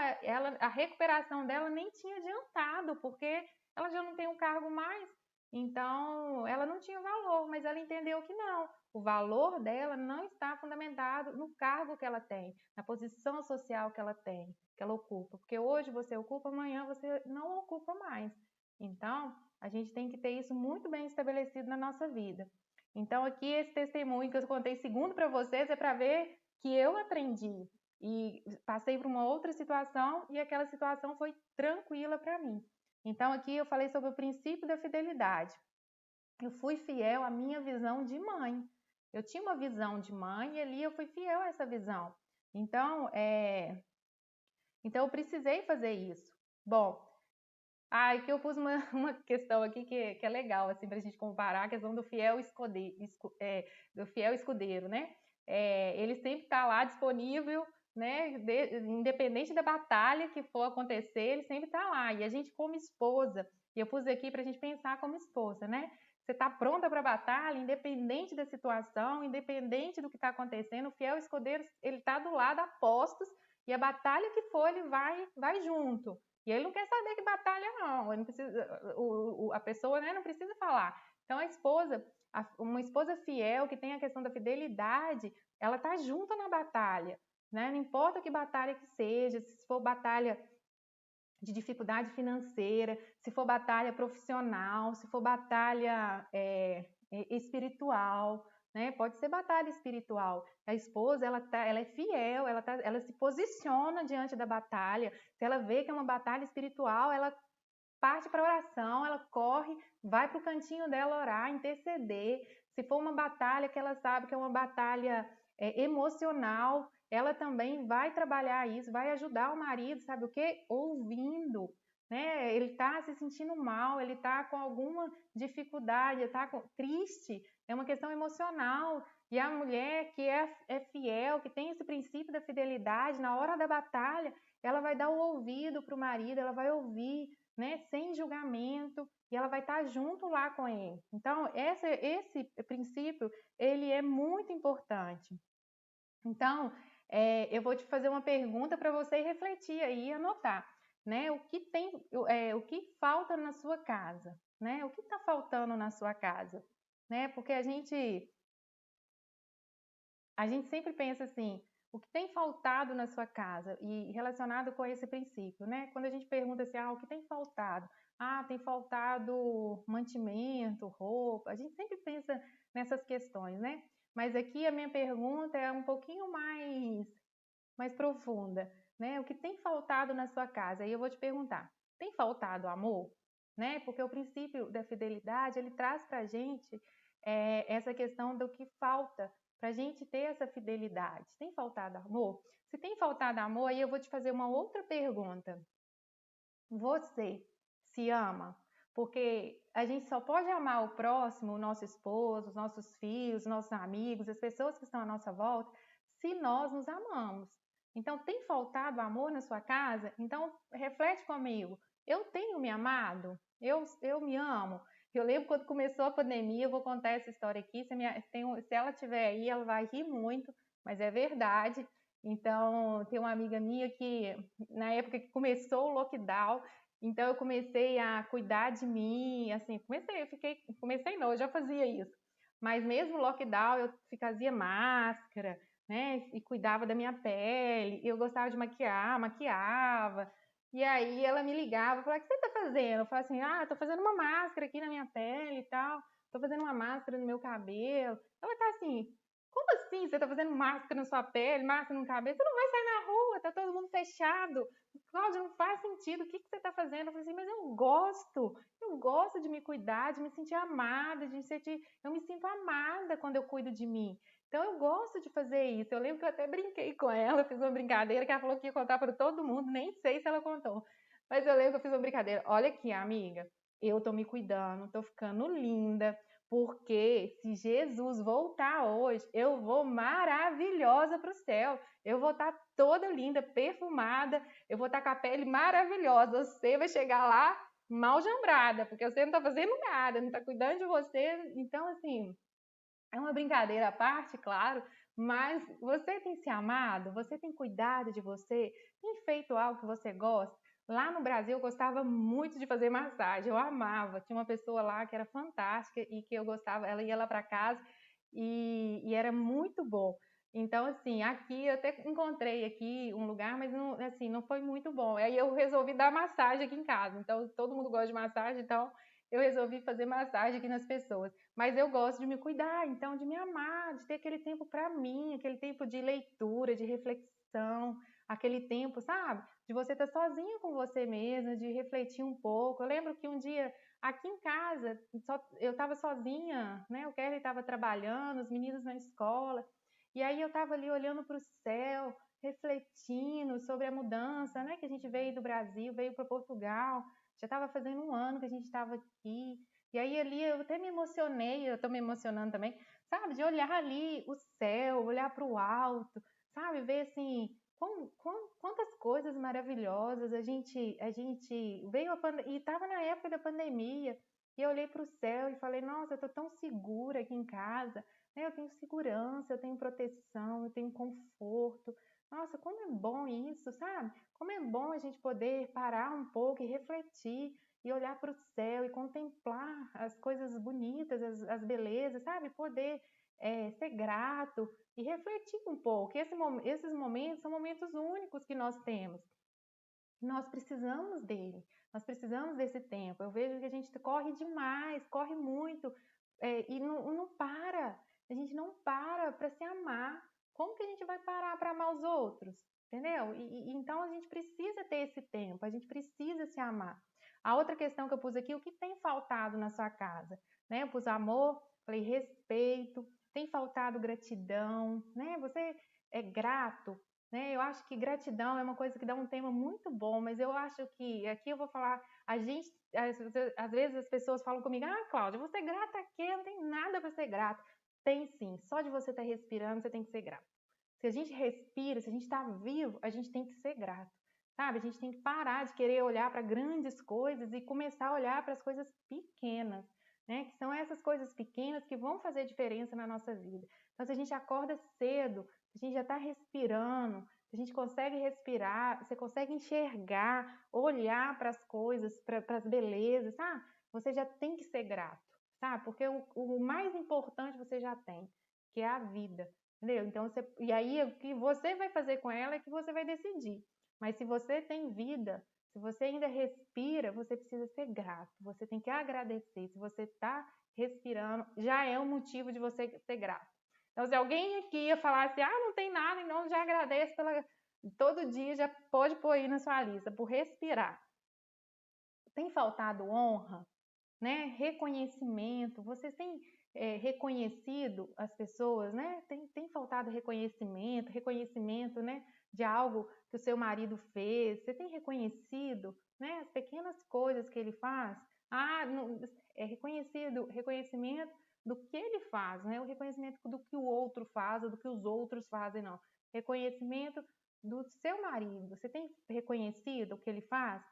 a recuperação dela nem tinha adiantado, porque ela já não tem um cargo mais. Então, ela não tinha valor, mas ela entendeu que não. O valor dela não está fundamentado no cargo que ela tem, na posição social que ela tem, que ela ocupa. Porque hoje você ocupa, amanhã você não ocupa mais. Então, a gente tem que ter isso muito bem estabelecido na nossa vida. Então, aqui esse testemunho que eu contei segundo para vocês é para ver que eu aprendi e passei por uma outra situação e aquela situação foi tranquila para mim. Então, aqui eu falei sobre o princípio da fidelidade. Eu fui fiel à minha visão de mãe. Eu tinha uma visão de mãe e ali eu fui fiel a essa visão. Então, eu precisei fazer isso. Bom, que eu pus uma questão aqui que é legal, assim, para a gente comparar a questão do fiel escudeiro, né? Ele sempre está lá disponível, né? Independente da batalha que for acontecer, ele sempre está lá. E a gente como esposa, e eu pus aqui para a gente pensar como esposa, né? Você está pronta para a batalha, independente da situação, independente do que está acontecendo. O fiel escudeiro, ele está do lado, a postos, e a batalha que for, ele vai junto. E ele não quer saber que batalha, não. Ele não precisa, a pessoa, né, não precisa falar. Então, a esposa, uma esposa fiel, que tem a questão da fidelidade, ela está junto na batalha, né? Não importa que batalha que seja, se for batalha de dificuldade financeira, se for batalha profissional, se for batalha espiritual, né? Pode ser batalha espiritual. A esposa, ela é fiel, ela se posiciona diante da batalha. Se ela vê que é uma batalha espiritual, ela parte para a oração, ela corre, vai para o cantinho dela orar, interceder. Se for uma batalha que ela sabe que é uma batalha emocional, ela também vai trabalhar isso, vai ajudar o marido, sabe o quê? Ouvindo, né? Ele está se sentindo mal, ele está com alguma dificuldade, ele está triste, é uma questão emocional. E a mulher que é fiel, que tem esse princípio da fidelidade, na hora da batalha, ela vai dar o ouvido para o marido, ela vai ouvir, né, sem julgamento, e ela vai estar junto lá com ele. Então, esse princípio, ele é muito importante. Então, eu vou te fazer uma pergunta para você refletir aí e anotar, né? O que falta na sua casa, né? O que está faltando na sua casa, né? Porque a gente sempre pensa assim, o que tem faltado na sua casa e relacionado com esse princípio, né? Quando a gente pergunta assim, o que tem faltado? Tem faltado mantimento, roupa. A gente sempre pensa nessas questões, né? Mas aqui a minha pergunta é um pouquinho mais profunda, né? O que tem faltado na sua casa? E eu vou te perguntar, tem faltado amor? Né? Porque o princípio da fidelidade, ele traz pra gente essa questão do que falta para a gente ter essa fidelidade. Tem faltado amor? Se tem faltado amor, aí eu vou te fazer uma outra pergunta. Você se ama? Porque a gente só pode amar o próximo, o nosso esposo, os nossos filhos, os nossos amigos, as pessoas que estão à nossa volta, se nós nos amamos. Então, tem faltado amor na sua casa? Então, reflete comigo. Eu tenho me amado? Eu me amo? Eu lembro quando começou a pandemia, eu vou contar essa história aqui. Se ela estiver aí, ela vai rir muito, mas é verdade. Então, tem uma amiga minha que, na época que começou o lockdown, então eu comecei a cuidar de mim, assim, comecei não, eu já fazia isso. Mas mesmo no lockdown, eu fazia máscara, né, e cuidava da minha pele, eu gostava de maquiar, maquiava. E aí ela me ligava, falava, o que você tá fazendo? Eu falava assim, tô fazendo uma máscara aqui na minha pele e tal, tô fazendo uma máscara no meu cabelo. Ela tá assim, como assim você tá fazendo máscara na sua pele, máscara no cabelo? Você não vai sair na rua, tá todo mundo fechado. Cláudia, não faz sentido, o que você tá fazendo? Eu falei assim, mas eu gosto de me cuidar, de me sentir amada, eu me sinto amada quando eu cuido de mim. Então eu gosto de fazer isso. Eu lembro que eu até brinquei com ela, fiz uma brincadeira que ela falou que ia contar para todo mundo, nem sei se ela contou. Mas eu lembro que eu fiz uma brincadeira. Olha aqui, amiga, eu tô me cuidando, tô ficando linda, porque se Jesus voltar hoje, eu vou maravilhosa para o céu. Eu vou estar toda linda, perfumada, eu vou estar com a pele maravilhosa. Você vai chegar lá mal jambrada, porque você não está fazendo nada, não está cuidando de você. Então, assim, é uma brincadeira à parte, claro, mas você tem se amado? Você tem cuidado de você? Tem feito algo que você gosta? Lá no Brasil, eu gostava muito de fazer massagem, eu amava. Tinha uma pessoa lá que era fantástica e que eu gostava, ela ia lá para casa e era muito bom. Então, assim, aqui eu até encontrei aqui um lugar, mas não, assim, não foi muito bom. Aí eu resolvi dar massagem aqui em casa. Então, todo mundo gosta de massagem, então eu resolvi fazer massagem aqui nas pessoas. Mas eu gosto de me cuidar, então, de me amar, de ter aquele tempo para mim, aquele tempo de leitura, de reflexão, aquele tempo, sabe? De você estar sozinha com você mesma, de refletir um pouco. Eu lembro que um dia, aqui em casa, eu estava sozinha, né? O Kelly estava trabalhando, os meninos na escola, e aí eu estava ali olhando para o céu, refletindo sobre a mudança, né? Que a gente veio do Brasil, veio para Portugal, já estava fazendo um ano que a gente estava aqui. E aí ali eu até me emocionei, eu estou me emocionando também, sabe? De olhar ali o céu, olhar para o alto, sabe? Ver assim, quantas coisas maravilhosas a gente veio e estava na época da pandemia. E eu olhei para o céu e falei, nossa, eu estou tão segura aqui em casa, né? Eu tenho segurança, eu tenho proteção, eu tenho conforto. Nossa, como é bom isso, sabe? Como é bom a gente poder parar um pouco e refletir e olhar para o céu e contemplar as coisas bonitas, as belezas, sabe? Poder ser grato e refletir um pouco. Esses momentos são momentos únicos que nós temos. Nós precisamos dele, nós precisamos desse tempo. Eu vejo que a gente corre demais, corre muito e não para. A gente não para se amar. Como que a gente vai parar para amar os outros? Entendeu? Então a gente precisa ter esse tempo, a gente precisa se amar. A outra questão que eu pus aqui, o que tem faltado na sua casa? Né? Eu pus amor, falei respeito, tem faltado gratidão, né? Você é grato, né? Eu acho que gratidão é uma coisa que dá um tema muito bom, mas eu acho que aqui eu vou falar, às vezes as pessoas falam comigo, Cláudia, você é grata a quê? Não tem nada para ser grata. Tem sim, só de você estar respirando você tem que ser grato. Se a gente respira, se a gente está vivo, a gente tem que ser grato, sabe? A gente tem que parar de querer olhar para grandes coisas e começar a olhar para as coisas pequenas, né? Que são essas coisas pequenas que vão fazer diferença na nossa vida. Então, se a gente acorda cedo, a gente já está respirando, a gente consegue respirar, você consegue enxergar, olhar para as coisas, para as belezas, sabe? Você já tem que ser grato, sabe? Porque o mais importante você já tem, que é a vida, entendeu? Então, e aí o que você vai fazer com ela é que você vai decidir. Mas se você tem vida, se você ainda respira, você precisa ser grato, você tem que agradecer. Se você está respirando, já é um motivo de você ser grato. Então, se alguém aqui ia falar assim, não tem nada, então já agradeço todo dia, já pode pôr aí na sua lista, por respirar. Tem faltado honra, né? Reconhecimento, vocês têm reconhecido as pessoas, né? Tem faltado reconhecimento, né? De algo que o seu marido fez, você tem reconhecido, né? As pequenas coisas que ele faz, reconhecimento do que ele faz, né? O reconhecimento do que o outro faz, ou do que os outros fazem, não. Reconhecimento do seu marido, você tem reconhecido o que ele faz?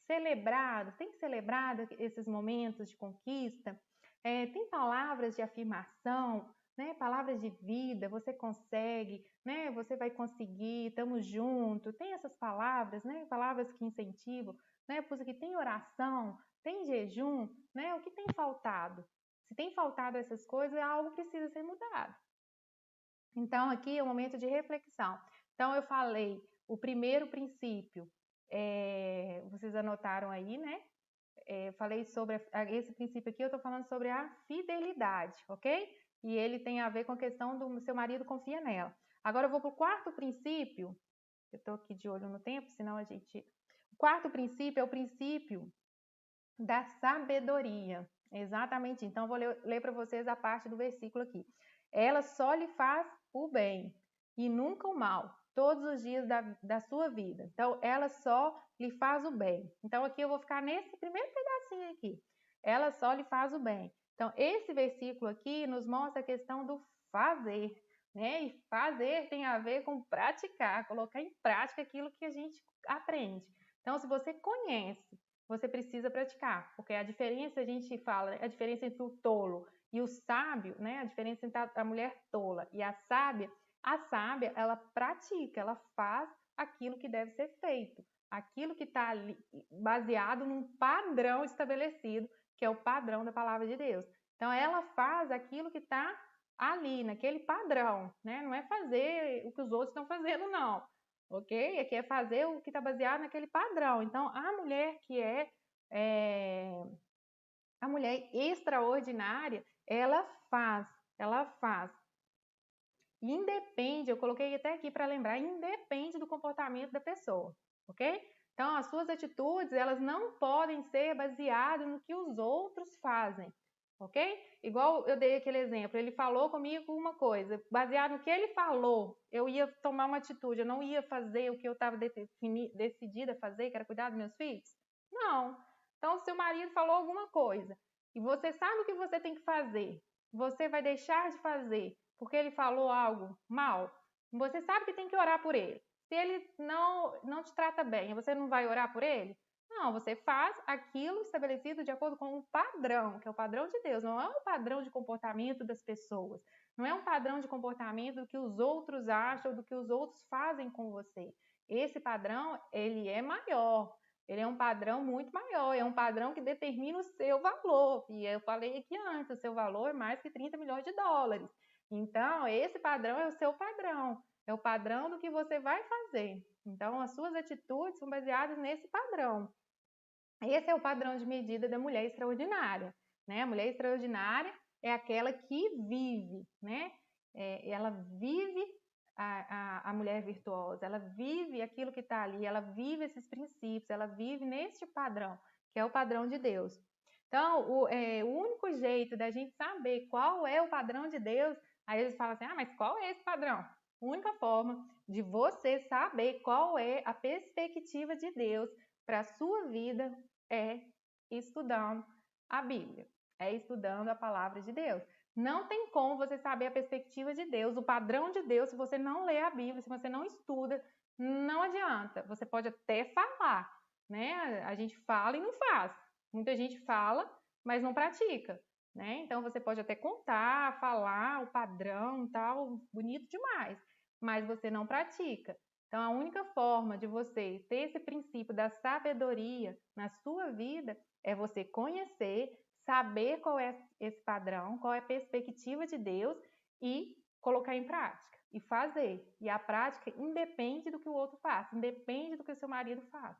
Tem celebrado esses momentos de conquista, tem palavras de afirmação, né? Palavras de vida, você consegue, né? Você vai conseguir, estamos juntos, tem essas palavras, né? Palavras que incentivam, né? Pus aqui, tem oração, tem jejum, né? O que tem faltado? Se tem faltado essas coisas, algo precisa ser mudado. Então, aqui é o momento de reflexão. Então, eu falei o primeiro princípio, vocês anotaram aí, né? Falei sobre esse princípio aqui, eu estou falando sobre a fidelidade, ok? E ele tem a ver com a questão do seu marido confia nela. Agora eu vou para o quarto princípio, eu estou aqui de olho no tempo, senão a gente... O quarto princípio é o princípio da sabedoria. Exatamente. Então, eu vou ler para vocês a parte do versículo aqui. Ela só lhe faz o bem e nunca o mal, todos os dias da sua vida. Então, ela só lhe faz o bem. Então, aqui eu vou ficar nesse primeiro pedacinho aqui. Ela só lhe faz o bem. Então, esse versículo aqui nos mostra a questão do fazer, né? E fazer tem a ver com praticar, colocar em prática aquilo que a gente aprende. Então, se você conhece, você precisa praticar, porque a diferença, a gente fala, a diferença entre o tolo e o sábio, né? A diferença entre a mulher tola e a sábia, ela pratica, ela faz aquilo que deve ser feito, aquilo que está ali baseado num padrão estabelecido, que é o padrão da palavra de Deus. Então, ela faz aquilo que está ali, naquele padrão, né? Não é fazer o que os outros estão fazendo, não. Ok? Aqui é fazer o que está baseado naquele padrão. Então, a mulher que a mulher extraordinária, ela faz. Independe, eu coloquei até aqui para lembrar, independe do comportamento da pessoa, ok? Então, as suas atitudes, elas não podem ser baseadas no que os outros fazem, ok? Igual eu dei aquele exemplo, ele falou comigo uma coisa, baseado no que ele falou, eu ia tomar uma atitude, eu não ia fazer o que eu estava decidida a fazer, que era cuidar dos meus filhos? Não. Então, se o marido falou alguma coisa e você sabe o que você tem que fazer, você vai deixar de fazer porque ele falou algo mal, você sabe que tem que orar por ele. Se ele não te trata bem, você não vai orar por ele? Não, você faz aquilo estabelecido de acordo com o padrão, que é o padrão de Deus. Não é um padrão de comportamento das pessoas. Não é um padrão de comportamento do que os outros acham, do que os outros fazem com você. Esse padrão, ele é maior. Ele é um padrão muito maior. É um padrão que determina o seu valor. E eu falei aqui antes, o seu valor é mais que 30 milhões de dólares. Então, esse padrão é o seu padrão. É o padrão do que você vai fazer. Então, as suas atitudes são baseadas nesse padrão. Esse é o padrão de medida da mulher extraordinária, né? A mulher extraordinária é aquela que vive, né? Ela vive a mulher virtuosa, ela vive aquilo que está ali, ela vive esses princípios, ela vive neste padrão, que é o padrão de Deus. Então, o único jeito da gente saber qual é o padrão de Deus, aí eles falam assim, mas qual é esse padrão? A única forma de você saber qual é a perspectiva de Deus para a sua vida é estudando a Bíblia, é estudando a palavra de Deus. Não tem como você saber a perspectiva de Deus, o padrão de Deus, se você não lê a Bíblia, se você não estuda, não adianta. Você pode até falar, né? A gente fala e não faz. Muita gente fala, mas não pratica, né? Então você pode até contar, falar o padrão e tal, bonito demais, mas você não pratica. Então, a única forma de você ter esse princípio da sabedoria na sua vida é você conhecer, saber qual é esse padrão, qual é a perspectiva de Deus e colocar em prática e fazer. E a prática independe do que o outro faz, independe do que o seu marido faz.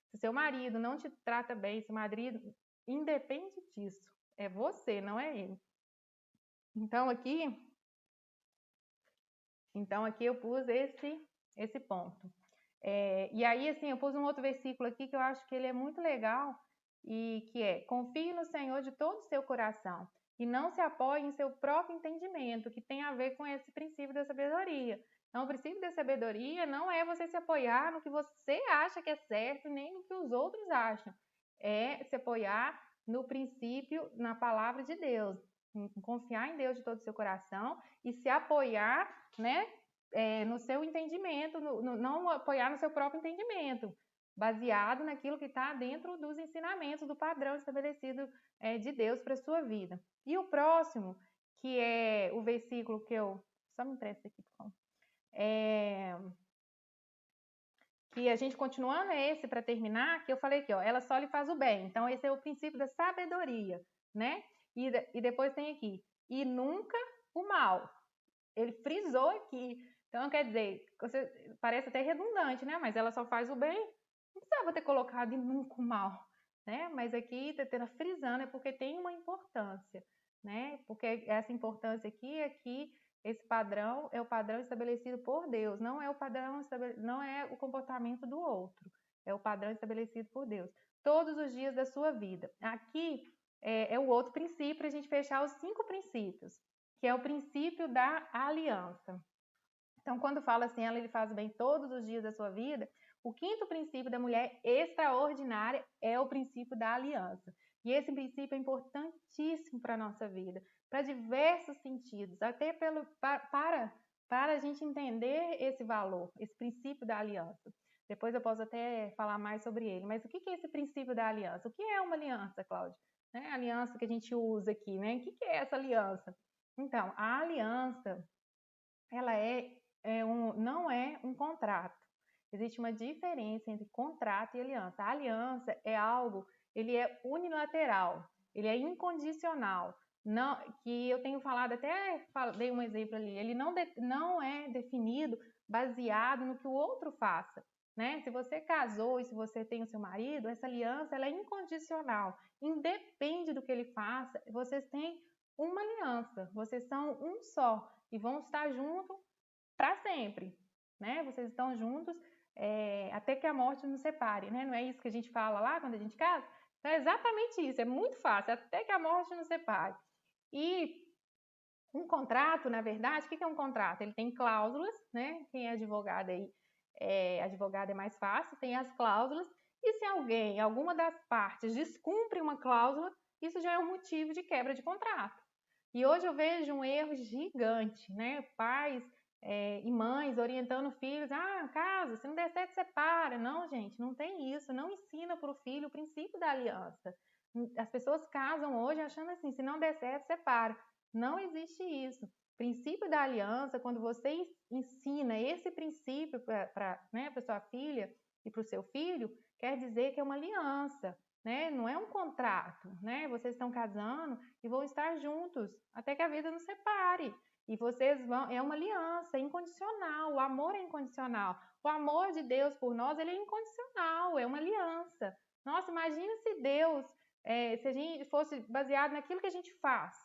Se o seu marido não te trata bem, seu marido independe disso. É você, não é ele. Então aqui eu pus esse ponto. E aí, assim, eu pus um outro versículo aqui que eu acho que ele é muito legal, e que é: confie no Senhor de todo o seu coração e não se apoie em seu próprio entendimento, que tem a ver com esse princípio da sabedoria. Então, o princípio da sabedoria não é você se apoiar no que você acha que é certo, nem no que os outros acham. É se apoiar no princípio, na palavra de Deus. Confiar em Deus de todo o seu coração e se apoiar, né, no seu entendimento, não apoiar no seu próprio entendimento, baseado naquilo que está dentro dos ensinamentos, do padrão estabelecido de Deus para a sua vida. E o próximo, que é o versículo que eu... Só me empresta aqui, por favor. Que a gente continuando esse para terminar, que eu falei aqui, ó, ela só lhe faz o bem. Então, esse é o princípio da sabedoria, né? E depois tem aqui, e nunca o mal. Ele frisou aqui. Então, quer dizer, parece até redundante, né? Mas ela só faz o bem. Não precisava ter colocado e nunca o mal, né? Mas aqui está frisando, é porque tem uma importância, né? Porque essa importância aqui é que esse padrão é o padrão estabelecido por Deus, não é o padrão, não é o comportamento do outro, é o padrão estabelecido por Deus. Todos os dias da sua vida. Aqui é o outro princípio para a gente fechar os 5 princípios, que é o princípio da aliança. Então, quando fala assim, ela lhe faz bem todos os dias da sua vida, o 5º princípio da mulher extraordinária é o princípio da aliança. E esse princípio é importantíssimo para a nossa vida, para diversos sentidos, até para a gente entender esse valor, esse princípio da aliança. Depois eu posso até falar mais sobre ele. Mas o que é esse princípio da aliança? O que é uma aliança, Cláudia? A aliança que a gente usa aqui, né? O que é essa aliança? Então, a aliança, ela não é um contrato. Existe uma diferença entre contrato e aliança. A aliança é algo, ele é unilateral, ele é incondicional. Não, que eu tenho falado, até dei um exemplo ali, ele não é definido baseado no que o outro faça. Né? Se você casou e se você tem o seu marido, essa aliança ela é incondicional. Independe do que ele faça, vocês têm uma aliança, vocês são um só e vão estar juntos para sempre, né? Vocês estão juntos até que a morte nos separe, né? Não é isso que a gente fala lá quando a gente casa? Então é exatamente isso, é muito fácil, até que a morte nos separe. E um contrato, na verdade, o que é um contrato? Ele tem cláusulas, né? Quem é advogado aí, advogado é mais fácil, tem as cláusulas, e se alguma das partes descumpre uma cláusula, isso já é um motivo de quebra de contrato. E hoje eu vejo um erro gigante, né? Pais e mães orientando filhos, casa, se não der certo, separa. Não, gente, não tem isso. Não ensina para o filho o princípio da aliança. As pessoas casam hoje achando assim, se não der certo, separa. Não existe isso. O princípio da aliança, quando você ensina esse princípio para sua filha e para o seu filho, quer dizer que é uma aliança, né? Não é um contrato, né? Vocês estão casando e vão estar juntos até que a vida nos separe. E vocês vão, é uma aliança incondicional, o amor é incondicional. O amor de Deus por nós, ele é incondicional, é uma aliança. Nossa, imagina se Deus, se a gente fosse baseado naquilo que a gente faz,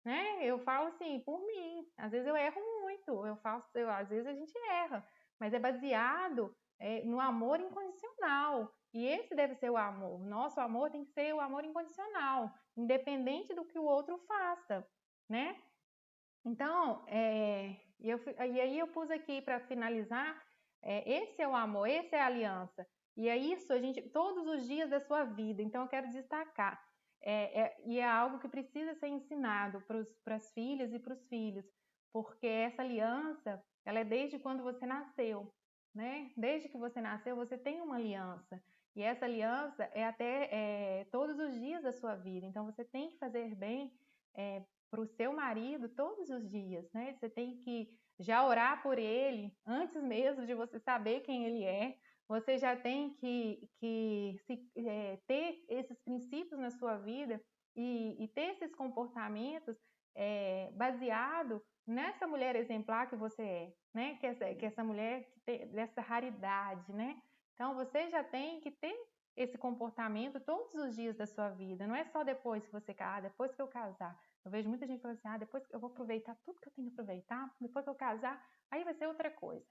né? Eu falo assim, por mim, às vezes eu erro muito, às vezes a gente erra, mas é baseado no amor incondicional. E esse deve ser o amor. Nosso amor tem que ser o amor incondicional, independente do que o outro faça, né? Então, e aí eu pus aqui para finalizar, esse é o amor, esse é a aliança. E é isso, todos os dias da sua vida. Então, eu quero destacar. E é algo que precisa ser ensinado para as filhas e para os filhos, porque essa aliança, ela é desde quando você nasceu, né? Desde que você nasceu, você tem uma aliança. E essa aliança é até todos os dias da sua vida. Então, você tem que fazer bem para o seu marido todos os dias, né? Você tem que já orar por ele antes mesmo de você saber quem ele é. Você já tem que ter esses princípios na sua vida e ter esses comportamentos baseado nessa mulher exemplar que você é, né? Que essa mulher que tem dessa raridade, né? Então você já tem que ter esse comportamento todos os dias da sua vida. Não é só depois que você casar, depois que eu casar. Eu vejo muita gente falando assim, depois eu vou aproveitar tudo que eu tenho que aproveitar, depois que eu casar, aí vai ser outra coisa,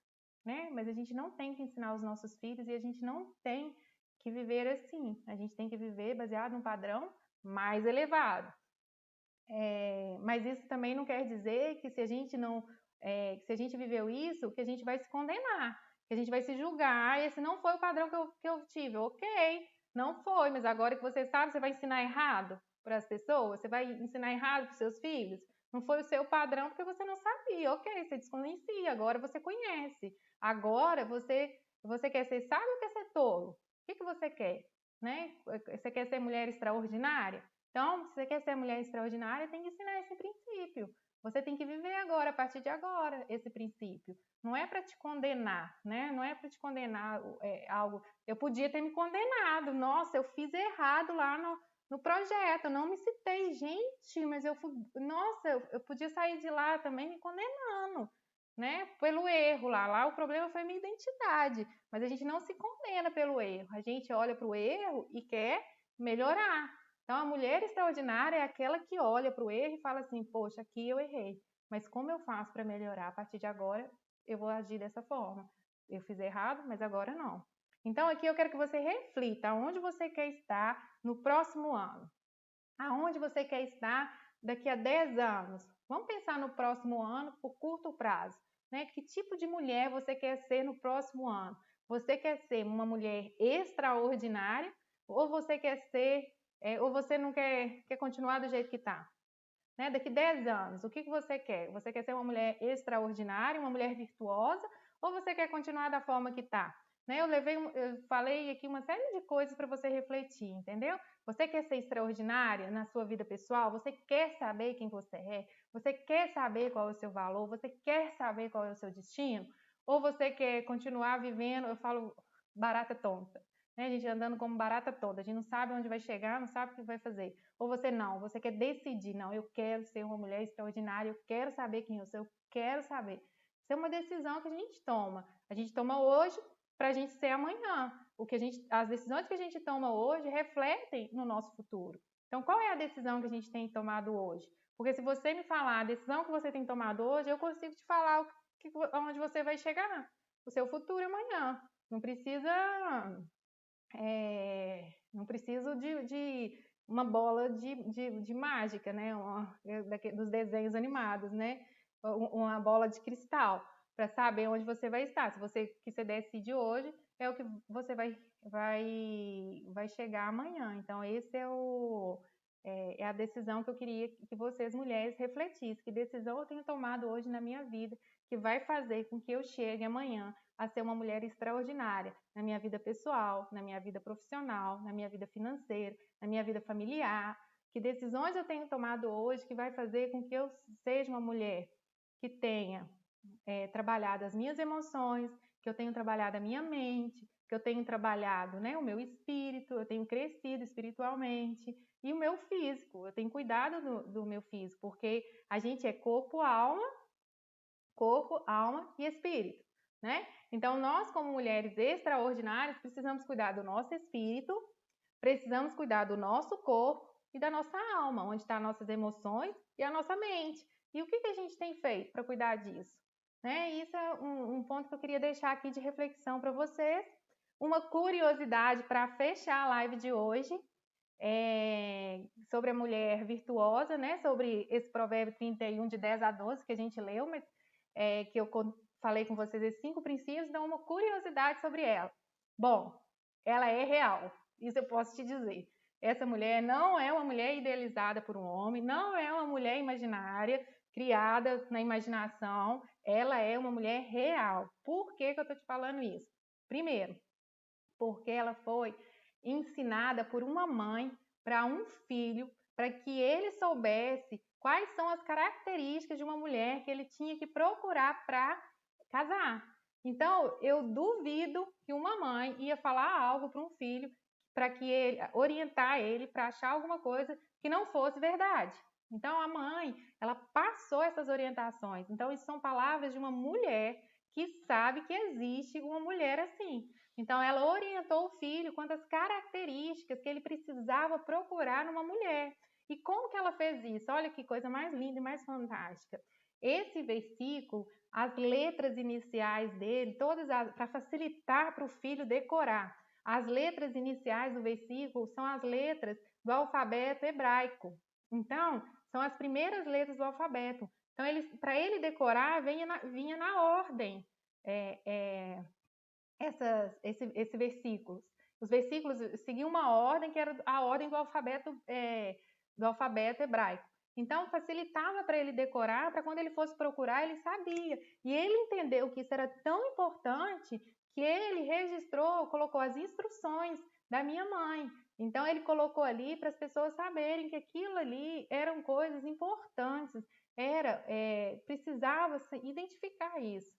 né? Mas a gente não tem que ensinar os nossos filhos e a gente não tem que viver assim. A gente tem que viver baseado num padrão mais elevado. Mas isso também não quer dizer que se a gente não, que se a gente viveu isso, que a gente vai se condenar, que a gente vai se julgar. Esse não foi o padrão que eu tive. Ok, não foi, mas agora que você sabe, você vai ensinar errado para as pessoas, você vai ensinar errado para os seus filhos. Não foi o seu padrão porque você não sabia. Ok, você desconhecia, agora você conhece. Agora você quer ser sábio ou quer ser tolo? O que você quer? Né? Você quer ser mulher extraordinária? Então, se você quer ser mulher extraordinária, tem que ensinar esse princípio. Você tem que viver agora, a partir de agora, esse princípio. Não é para te condenar, né? Não é para te condenar algo. Eu podia ter me condenado. Nossa, eu fiz errado lá no projeto. Eu não me citei, gente, mas nossa, eu podia sair de lá também me condenando, né? Pelo erro lá. Lá o problema foi minha identidade. Mas a gente não se condena pelo erro. A gente olha para o erro e quer melhorar. Então, a mulher extraordinária é aquela que olha para o erro e fala assim, poxa, aqui eu errei, mas como eu faço para melhorar? A partir de agora, eu vou agir dessa forma. Eu fiz errado, mas agora não. Então, aqui eu quero que você reflita aonde você quer estar no próximo ano. Aonde você quer estar daqui a 10 anos. Vamos pensar no próximo ano por curto prazo, né? Que tipo de mulher você quer ser no próximo ano? Você quer ser uma mulher extraordinária ou você quer ser ou você não quer continuar do jeito que está? Né? Daqui 10 anos, o que você quer? Você quer ser uma mulher extraordinária, uma mulher virtuosa, ou você quer continuar da forma que está? Né? Eu falei aqui uma série de coisas para você refletir, entendeu? Você quer ser extraordinária na sua vida pessoal? Você quer saber quem você é? Você quer saber qual é o seu valor? Você quer saber qual é o seu destino? Ou você quer continuar vivendo, eu falo, barata tonta? Né? A gente andando como barata tonta, a gente não sabe onde vai chegar, não sabe o que vai fazer. Ou você não, você quer decidir, não, eu quero ser uma mulher extraordinária, eu quero saber quem eu sou, eu quero saber. Isso é uma decisão que a gente toma. A gente toma hoje para a gente ser amanhã. As decisões que a gente toma hoje refletem no nosso futuro. Então, qual é a decisão que a gente tem tomado hoje? Porque se você me falar a decisão que você tem tomado hoje, eu consigo te falar onde você vai chegar, o seu futuro amanhã. Não precisa não preciso de uma bola de mágica, né? Dos desenhos animados, né? Uma bola de cristal para saber onde você vai estar. Se você decide hoje, é o que você vai chegar amanhã. Então, esse É a decisão que eu queria que vocês, mulheres, refletissem. Que decisão eu tenho tomado hoje na minha vida que vai fazer com que eu chegue amanhã a ser uma mulher extraordinária na minha vida pessoal, na minha vida profissional, na minha vida financeira, na minha vida familiar. Que decisões eu tenho tomado hoje que vai fazer com que eu seja uma mulher que tenha trabalhado as minhas emoções, que eu tenho trabalhado a minha mente, que eu tenho trabalhado, né, o meu espírito, eu tenho crescido espiritualmente, e o meu físico, eu tenho cuidado do meu físico, porque a gente é corpo, alma e espírito, né? Então, nós como mulheres extraordinárias precisamos cuidar do nosso espírito, precisamos cuidar do nosso corpo e da nossa alma, onde estão as nossas emoções e a nossa mente. E o que a gente tem feito para cuidar disso? Né? Isso é um ponto que eu queria deixar aqui de reflexão para vocês. Uma curiosidade para fechar a live de hoje sobre a mulher virtuosa, né? Sobre esse provérbio 31, de 10 a 12, que a gente leu, mas que eu falei com vocês esses 5 princípios, dão uma curiosidade sobre ela. Bom, ela é real, isso eu posso te dizer. Essa mulher não é uma mulher idealizada por um homem, não é uma mulher imaginária, criada na imaginação, ela é uma mulher real. Por que eu estou te falando isso? Primeiro, porque ela foi ensinada por uma mãe para um filho, para que ele soubesse quais são as características de uma mulher que ele tinha que procurar para casar. Então, eu duvido que uma mãe ia falar algo para um filho para que ele orientar ele para achar alguma coisa que não fosse verdade. Então, a mãe, ela passou essas orientações. Então, isso são palavras de uma mulher que sabe que existe uma mulher assim. Então, ela orientou o filho quanto às características que ele precisava procurar numa mulher. E como que ela fez isso? Olha que coisa mais linda e mais fantástica. Esse versículo, as letras iniciais dele, todas para facilitar para o filho decorar. As letras iniciais do versículo são as letras do alfabeto hebraico. Então, são as primeiras letras do alfabeto. Então, para ele decorar, vinha na ordem esses versículos. Os versículos seguiam uma ordem que era a ordem do alfabeto hebraico. Então, facilitava para ele decorar, para quando ele fosse procurar, ele sabia. E ele entendeu que isso era tão importante que ele registrou, colocou as instruções da minha mãe. Então, ele colocou ali para as pessoas saberem que aquilo ali eram coisas importantes. Precisava identificar isso.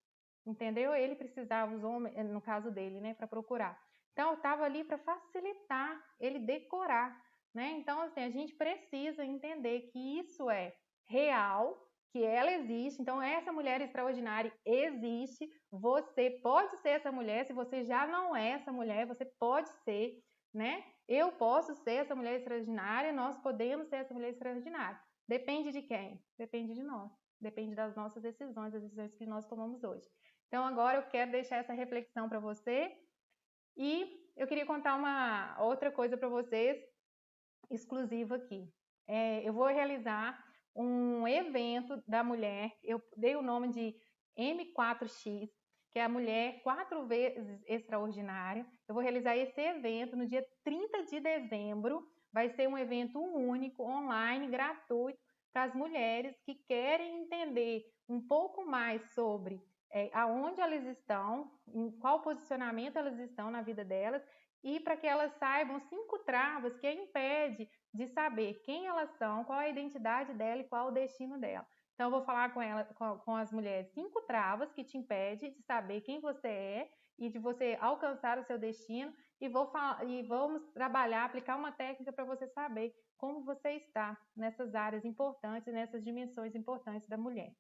Entendeu? Ele precisava, os homens, no caso dele, né, para procurar. Então, eu estava ali para facilitar ele decorar, né? Então, assim, a gente precisa entender que isso é real, que ela existe. Então, essa mulher extraordinária existe. Você pode ser essa mulher. Se você já não é essa mulher, você pode ser, né? Eu posso ser essa mulher extraordinária. Nós podemos ser essa mulher extraordinária. Depende de quem? Depende de nós. Depende das nossas decisões, das decisões que nós tomamos hoje. Então, agora eu quero deixar essa reflexão para você e eu queria contar uma outra coisa para vocês, exclusiva aqui. Eu vou realizar um evento da mulher, eu dei o nome de M4X, que é a mulher 4 vezes extraordinária. Eu vou realizar esse evento no dia 30 de dezembro. Vai ser um evento único, online, gratuito, para as mulheres que querem entender um pouco mais sobre aonde elas estão, em qual posicionamento elas estão na vida delas, e para que elas saibam 5 travas que a impede de saber quem elas são, qual a identidade dela e qual o destino dela. Então, eu vou falar com as mulheres 5 travas que te impedem de saber quem você é e de você alcançar o seu destino, e vamos trabalhar, aplicar uma técnica para você saber como você está nessas áreas importantes, nessas dimensões importantes da mulher.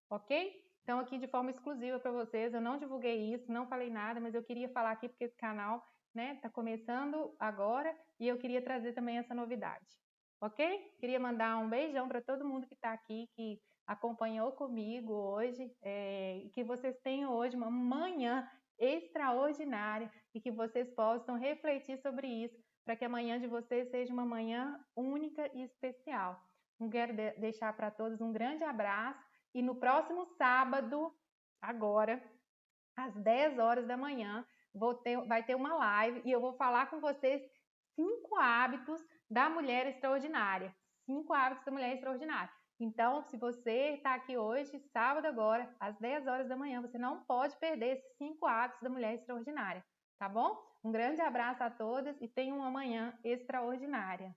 Ok? Então, aqui de forma exclusiva para vocês, eu não divulguei isso, não falei nada, mas eu queria falar aqui porque esse canal, né, tá começando agora e eu queria trazer também essa novidade. Ok? Queria mandar um beijão para todo mundo que está aqui, que acompanhou comigo hoje, e que vocês tenham hoje uma manhã extraordinária e que vocês possam refletir sobre isso, para que a manhã de vocês seja uma manhã única e especial. Quero deixar para todos um grande abraço. E no próximo sábado, agora, às 10 horas da manhã, vai ter uma live e eu vou falar com vocês 5 hábitos da mulher extraordinária. 5 hábitos da mulher extraordinária. Então, se você está aqui hoje, sábado agora, às 10 horas da manhã, você não pode perder esses 5 hábitos da mulher extraordinária, tá bom? Um grande abraço a todas e tenham uma manhã extraordinária.